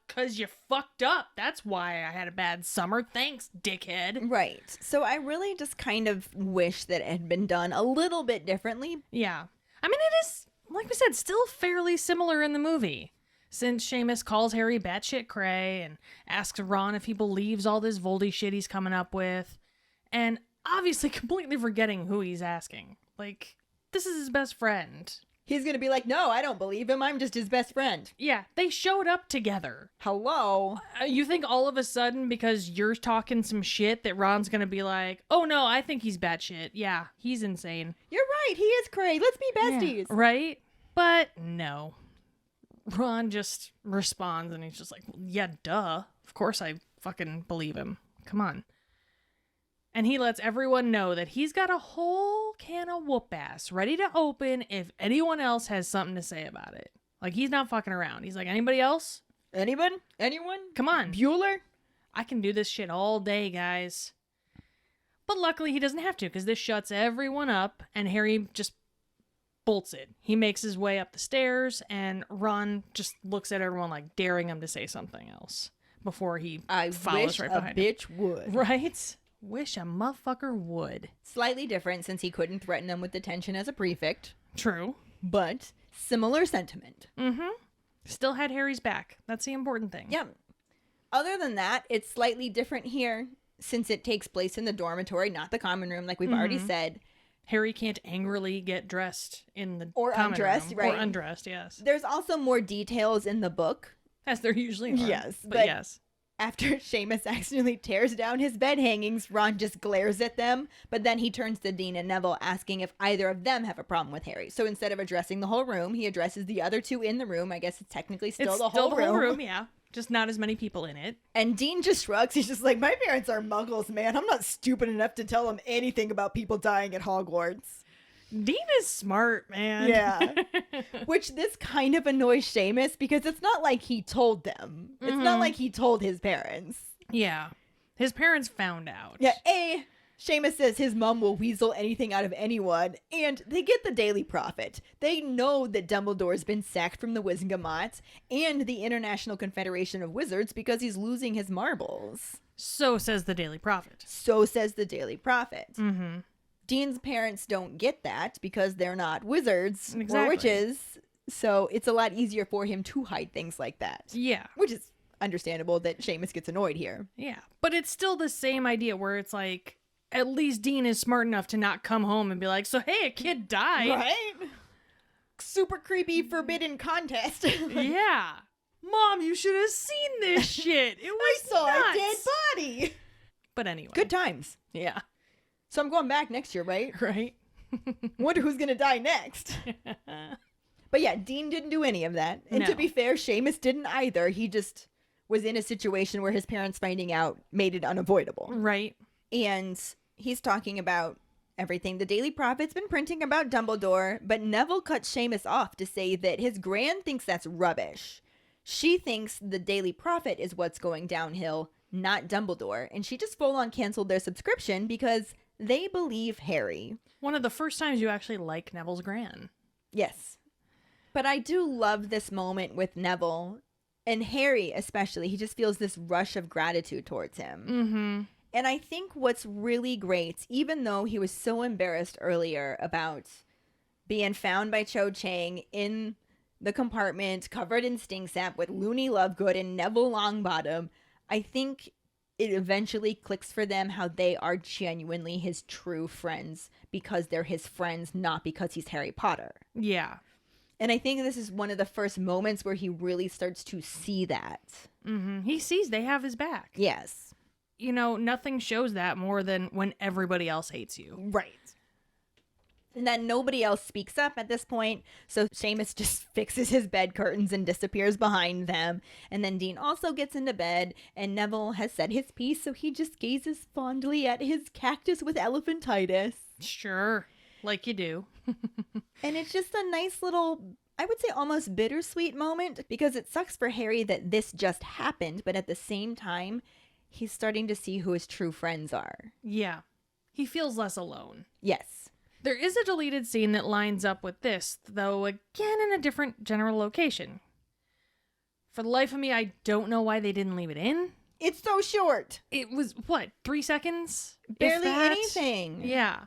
'cause you fucked up. That's why I had a bad summer. Thanks, dickhead. Right. So I really just kind of wish that it had been done a little bit differently. Yeah. I mean, it is, like we said, still fairly similar in the movie. Since Seamus calls Harry batshit cray and asks Ron if he believes all this Voldy shit he's coming up with. And obviously completely forgetting who he's asking. Like, this is his best friend. He's going to be like, no, I don't believe him. I'm just his best friend. Yeah, they showed up together. Hello? You think all of a sudden, because you're talking some shit, that Ron's gonna be like, oh no, I think he's batshit. Yeah, he's insane. You're right. He is cray. Let's be besties. Right? But no. Ron just responds and he's just like, yeah, duh. Of course I fucking believe him. Come on. And he lets everyone know that he's got a whole can of whoop ass ready to open if anyone else has something to say about it. Like, he's not fucking around. He's like, anybody else? Anyone? Anyone? Come on. Bueller? I can do this shit all day, guys. But luckily he doesn't have to, because this shuts everyone up and Harry just bolts it. He makes his way up the stairs and Ron just looks at everyone like daring him to say something else before he follows right behind him. Bitch would. Right? Wish a motherfucker would. Slightly different since he couldn't threaten them with detention as a prefect, True. but similar sentiment. Mm-hmm. Still had Harry's back. That's the important thing. Yeah. Other than that, it's slightly different here since it takes place in the dormitory, not the common room, like we've already said. Harry can't angrily get dressed in the Or common undressed, room. right? Or undressed, yes. There's also more details in the book. As there usually are. Yes, But but- yes. After Seamus accidentally tears down his bed hangings, Ron just glares at them, but then he turns to Dean and Neville asking if either of them have a problem with Harry. So instead of addressing the whole room, he addresses the other two in the room. I guess it's technically still It's the whole room. Yeah. Just not as many people in it. And Dean just shrugs. He's just like, my parents are muggles, man. I'm not stupid enough to tell them anything about people dying at Hogwarts. Dean is smart, man. Yeah. Which this kind of annoys Seamus because it's not like he told them. It's not like he told his parents. Yeah. His parents found out. Yeah, Seamus says his mom will weasel anything out of anyone, and they get the Daily Prophet. They know that Dumbledore's been sacked from the Wizengamot and the International Confederation of Wizards because he's losing his marbles. So says the Daily Prophet. So says the Daily Prophet. Mm-hmm. Dean's parents don't get that because they're not wizards or Exactly. witches, so it's a lot easier for him to hide things like that. Yeah. Which is understandable that Seamus gets annoyed here. Yeah. But it's still the same idea where it's like, at least Dean is smart enough to not come home and be like, so hey, a kid died. Right? Super creepy forbidden contest. Yeah. Mom, you should have seen this shit. It I was saw nuts. a dead body. But anyway. Good times. Yeah. So I'm going back next year, right? Right? Wonder who's going to die next. But yeah, Dean didn't do any of that. And to No. be fair, Seamus didn't either. He just was in a situation where his parents finding out made it unavoidable. Right. And he's talking about everything the Daily Prophet's been printing about Dumbledore, but Neville cuts Seamus off to say that his gran thinks that's rubbish. She thinks the Daily Prophet is what's going downhill, not Dumbledore, and she just full on canceled their subscription because they believe Harry. One of the first times you actually like Neville's gran. Yes. But I do love this moment with Neville, and Harry especially. He just feels this rush of gratitude towards him. Mm-hmm. And I think what's really great, even though he was so embarrassed earlier about being found by Cho Chang in the compartment covered in stink sap with Looney Lovegood and Neville Longbottom, I think it eventually clicks for them how they are genuinely his true friends because they're his friends, not because he's Harry Potter. Yeah. And I think this is one of the first moments where he really starts to see that. Mm-hmm. He sees they have his back. Yes. You know, nothing shows that more than when everybody else hates you. Right. And then nobody else speaks up at this point, so Seamus just fixes his bed curtains and disappears behind them. And then Dean also gets into bed, and Neville has said his piece, so he just gazes fondly at his cactus with elephantitis. Sure. Like you do. And it's just a nice little, I would say almost bittersweet moment, because it sucks for Harry that this just happened, but at the same time, he's starting to see who his true friends are. Yeah. He feels less alone. Yes. There is a deleted scene that lines up with this, though again in a different general location. For the life of me, I don't know why they didn't leave it in. It's so short. It was, what, 3 seconds? If Barely that? anything. Yeah.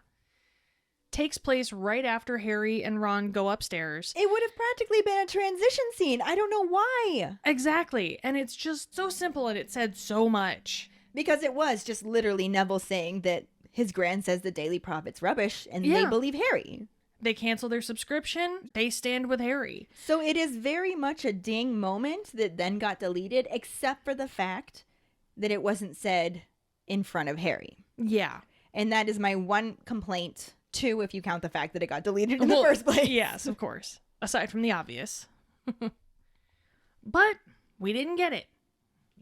Takes place right after Harry and Ron go upstairs. It would have practically been a transition scene. I don't know why. Exactly. And it's just so simple and it said so much. Because it was just literally Neville saying that his gran says the Daily Prophet's rubbish and they Yeah. believe Harry. They cancel their subscription. They stand with Harry. So it is very much a ding moment that then got deleted, except for the fact that it wasn't said in front of Harry. Yeah. And that is my one complaint, too, if you count the fact that it got deleted in the Well, first place. Yes, of course. Aside from the obvious. But we didn't get it.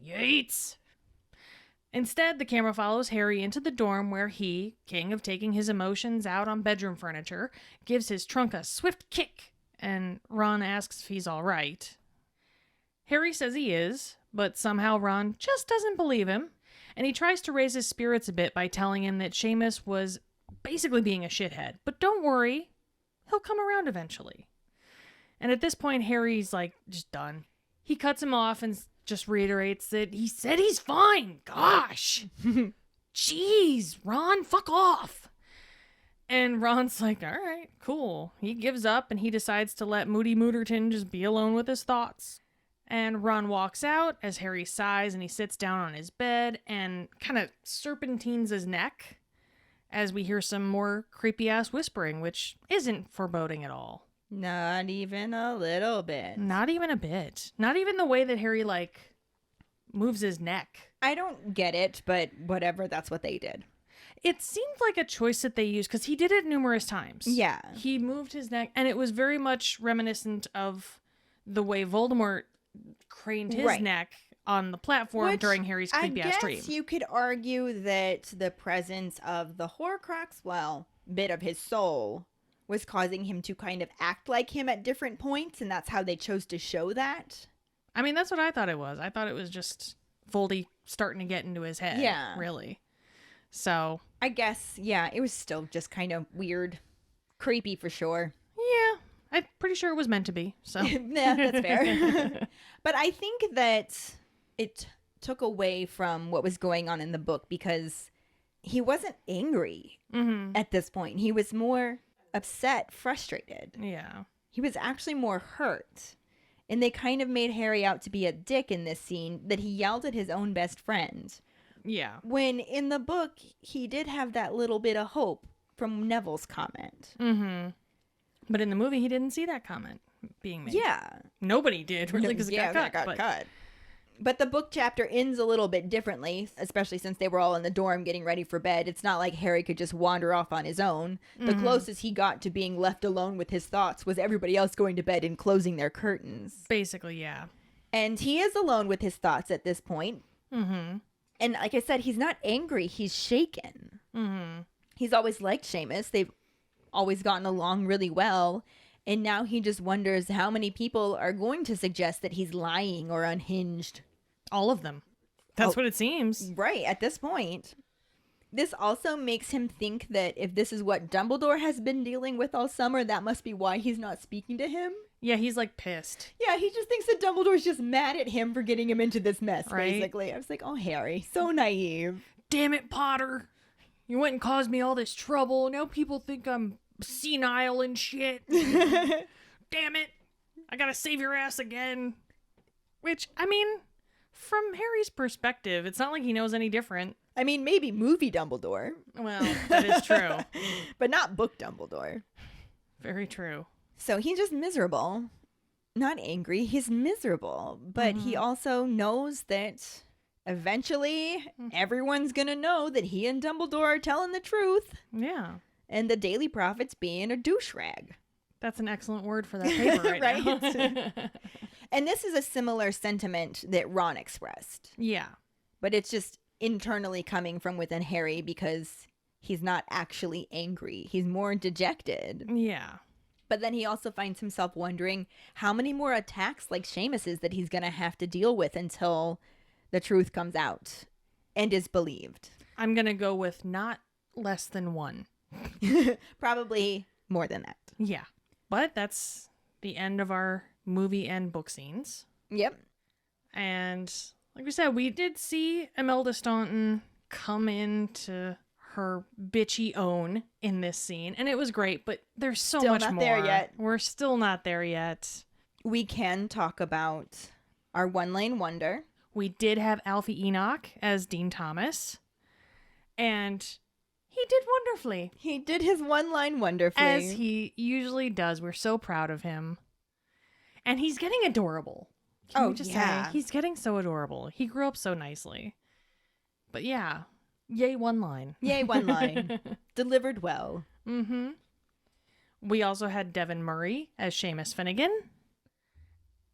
Yates. Instead, the camera follows Harry into the dorm where he, king of taking his emotions out on bedroom furniture, gives his trunk a swift kick, and Ron asks if he's all right. Harry says he is, but somehow Ron just doesn't believe him, And he tries to raise his spirits a bit by telling him that Seamus was basically being a shithead. But don't worry, he'll come around eventually. And at this point, Harry's like, just done. He cuts him off and just reiterates that he said he's fine. Gosh. Jeez, Ron, fuck off. And Ron's like, all right, cool. He gives up and he decides to let Moody Mooterton just be alone with his thoughts. And Ron walks out as Harry sighs and he sits down on his bed and kind of serpentines his neck as we hear some more creepy-ass whispering, which isn't foreboding at all. Not even a little bit. Not even a bit. Not even the way that Harry, like, moves his neck. I don't get it, but whatever, that's what they did. It seemed like a choice that they used because he did it numerous times. Yeah. He moved his neck, and it was very much reminiscent of the way Voldemort craned his neck on the platform Which during Harry's creepy-ass dream. I guess you could argue that the presence of the Horcrux, well, bit of his soul, was causing him to kind of act like him at different points, and that's how they chose to show that. I mean, that's what I thought it was. I thought it was just Voldy starting to get into his head. Yeah. Really. So. I guess, yeah, it was still just kind of weird. Creepy for sure. Yeah. I'm pretty sure it was meant to be. So. Yeah, that's fair. But I think that it took away from what was going on in the book because he wasn't angry at this point. He was more upset, frustrated. Yeah. He was actually more hurt. And they kind of made Harry out to be a dick in this scene that he yelled at his own best friend. Yeah. When in the book, he did have that little bit of hope from Neville's comment. Mm-hmm. But in the movie, he didn't see that comment being made. Yeah. Nobody did, really, because it got cut. But the book chapter ends a little bit differently, especially since they were all in the dorm getting ready for bed. It's not like Harry could just wander off on his own. The closest he got to being left alone with his thoughts was everybody else going to bed and closing their curtains. Basically, yeah. And he is alone with his thoughts at this point. Mm-hmm. And like I said, he's not angry. He's shaken. Mm-hmm. He's always liked Seamus. They've always gotten along really well. And now he just wonders how many people are going to suggest that he's lying or unhinged. All of them. That's what it seems. Right, at this point. This also makes him think that if this is what Dumbledore has been dealing with all summer, that must be why he's not speaking to him. Yeah, he's like pissed. Yeah, he just thinks that Dumbledore's just mad at him for getting him into this mess, Right? basically. I was like, oh, Harry, so naive. Damn it, Potter. You went and caused me all this trouble. Now people think I'm senile and shit. Damn it. I gotta save your ass again. Which, I mean, from Harry's perspective, it's not like he knows any different. I mean, maybe movie Dumbledore. Well, that is true. But not book Dumbledore. Very true. So he's just miserable. Not angry, he's miserable. But he also knows that eventually everyone's gonna know that he and Dumbledore are telling the truth. Yeah. And the Daily Prophet's being a douche rag. That's an excellent word for that paper right now. And this is a similar sentiment that Ron expressed. Yeah. But it's just internally coming from within Harry because he's not actually angry. He's more dejected. Yeah. But then he also finds himself wondering how many more attacks like Seamus's that he's going to have to deal with until the truth comes out and is believed. I'm going to go with not less than one. Probably more than that. Yeah. But that's the end of our movie and book scenes. Yep. And like we said, we did see Imelda Staunton come into her bitchy own in this scene, and it was great, but there's so Still much not more. there yet. We're still not there yet. We can talk about our one-lane wonder. We did have Alfie Enoch as Dean Thomas, and he did wonderfully. He did his one-line wonderfully. As he usually does. We're so proud of him. And he's getting adorable. Can we just say? He's getting so adorable. He grew up so nicely. But yeah, yay one line. Yay one line. Delivered well. Mm-hmm. We also had Devin Murray as Seamus Finnegan.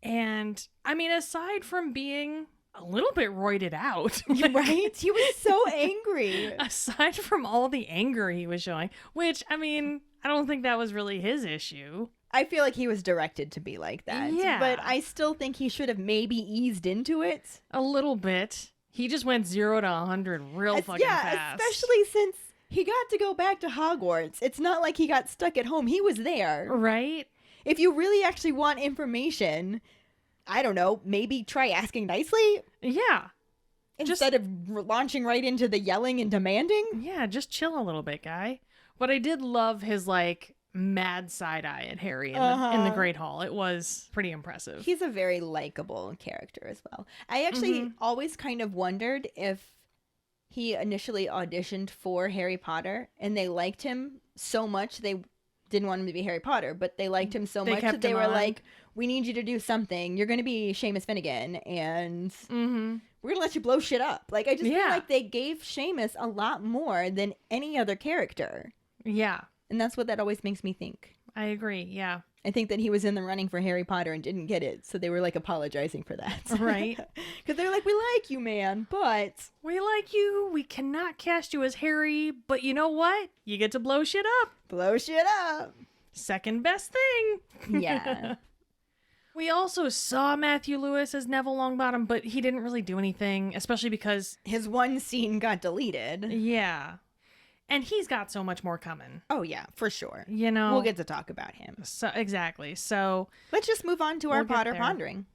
And, I mean, aside from being a little bit roided out. Right? He was so angry. Aside from all the anger he was showing, which, I mean, I don't think that was really his issue. I feel like he was directed to be like that. Yeah. But I still think he should have maybe eased into it. A little bit. He just went 0 to 100 real fucking fast. Especially since he got to go back to Hogwarts. It's not like he got stuck at home. He was there. Right? If you really actually want information, I don't know, maybe try asking nicely Yeah. instead of launching right into the yelling and demanding. Yeah, just chill a little bit, guy. But I did love his, like, mad side eye at Harry in the Great Hall. It was pretty impressive. He's a very likable character as well. I actually always kind of wondered if he initially auditioned for Harry Potter and they liked him so much they didn't want him to be Harry Potter, but they liked him so much that they were like, we need you to do something. You're going to be Seamus Finnegan and we're going to let you blow shit up. Like, I just feel like they gave Seamus a lot more than any other character. Yeah. And that's what that always makes me think. I agree, yeah. I think that he was in the running for Harry Potter and didn't get it, so they were like apologizing for that. Right. Because they're like, we like you, man, but... We like you. We cannot cast you as Harry, but you know what? You get to blow shit up. Blow shit up. Second best thing. Yeah. We also saw Matthew Lewis as Neville Longbottom, but he didn't really do anything, especially because... His one scene got deleted. Yeah. And he's got so much more coming. Oh, yeah, for sure. You know? We'll get to talk about him. So, exactly. So... Let's just move on to our Potter Pondering.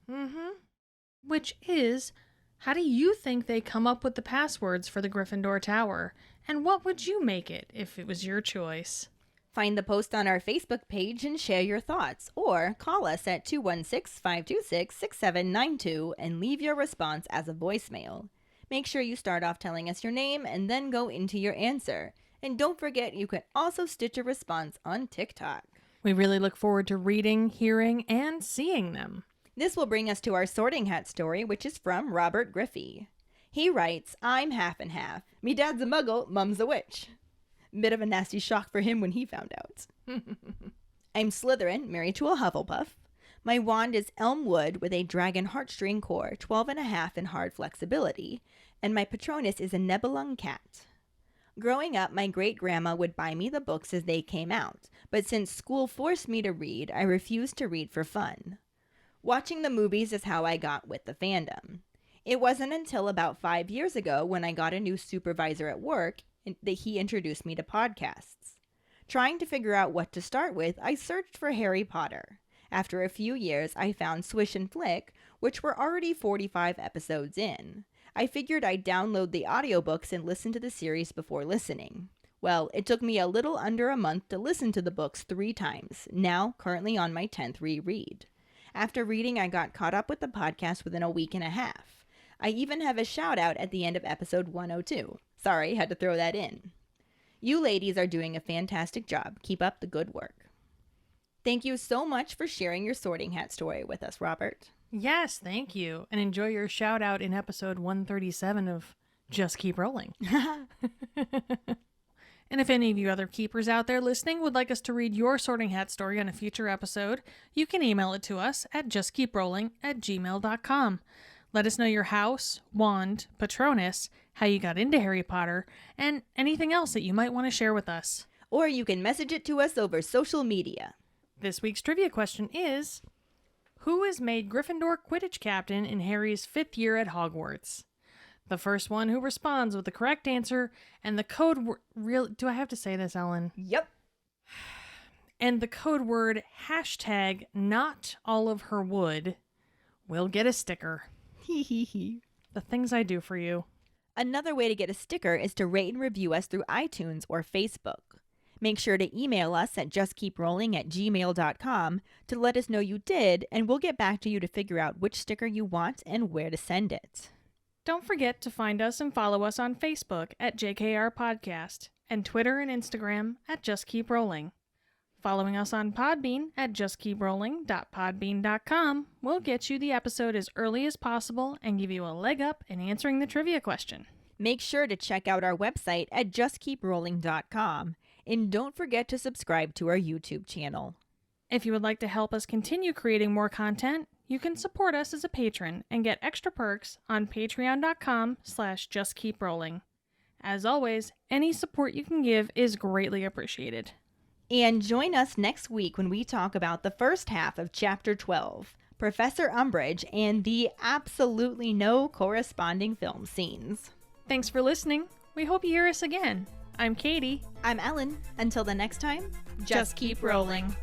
Which is, how do you think they come up with the passwords for the Gryffindor Tower? And what would you make it if it was your choice? Find the post on our Facebook page and share your thoughts, or call us at 216-526-6792 and leave your response as a voicemail. Make sure you start off telling us your name and then go into your answer. And don't forget, you can also stitch a response on TikTok. We really look forward to reading, hearing, and seeing them. This will bring us to our sorting hat story, which is from Robert Griffey. He writes, I'm half and half. Me dad's a muggle, mum's a witch. Bit of a nasty shock for him when he found out. I'm Slytherin, married to a Hufflepuff. My wand is elm wood with a dragon heartstring core, 12.5 in hard flexibility, and my Patronus is a Nebelung cat. Growing up, my great-grandma would buy me the books as they came out, but since school forced me to read, I refused to read for fun. Watching the movies is how I got with the fandom. It wasn't until about 5 years ago when I got a new supervisor at work that he introduced me to podcasts. Trying to figure out what to start with, I searched for Harry Potter. After a few years, I found Swish and Flick, which were already 45 episodes in. I figured I'd download the audiobooks and listen to the series before listening. Well, it took me a little under a month to listen to the books 3 times, now currently on my 10th reread. After reading, I got caught up with the podcast within a week and a half. I even have a shout out at the end of episode 102. Sorry, had to throw that in. You ladies are doing a fantastic job. Keep up the good work. Thank you so much for sharing your sorting hat story with us, Robert. Yes, thank you. And enjoy your shout out in episode 137 of Just Keep Rolling. And if any of you other keepers out there listening would like us to read your sorting hat story on a future episode, you can email it to us at justkeeprolling@gmail.com. Let us know your house, wand, Patronus, how you got into Harry Potter, and anything else that you might want to share with us. Or you can message it to us over social media. This week's trivia question is, who is made Gryffindor Quidditch captain in Harry's 5th year at Hogwarts? The first one who responds with the correct answer and the code word... Do I have to say this, Ellen? Yep. And the code word hashtag not all of her wood will get a sticker. The things I do for you. Another way to get a sticker is to rate and review us through iTunes or Facebook. Make sure to email us at justkeeprolling@gmail.com to let us know you did, and we'll get back to you to figure out which sticker you want and where to send it. Don't forget to find us and follow us on Facebook at JKR Podcast and Twitter and Instagram at Just Keep Rolling. Following us on Podbean at justkeeprolling.podbean.com will get you the episode as early as possible and give you a leg up in answering the trivia question. Make sure to check out our website at justkeeprolling.com, and don't forget to subscribe to our YouTube channel. If you would like to help us continue creating more content, you can support us as a patron and get extra perks on patreon.com/justkeeprolling. As always, any support you can give is greatly appreciated. And join us next week when we talk about the first half of Chapter 12, Professor Umbridge, and the absolutely no corresponding film scenes. Thanks for listening. We hope you hear us again. I'm Katie. I'm Ellen. Until the next time, Just keep rolling.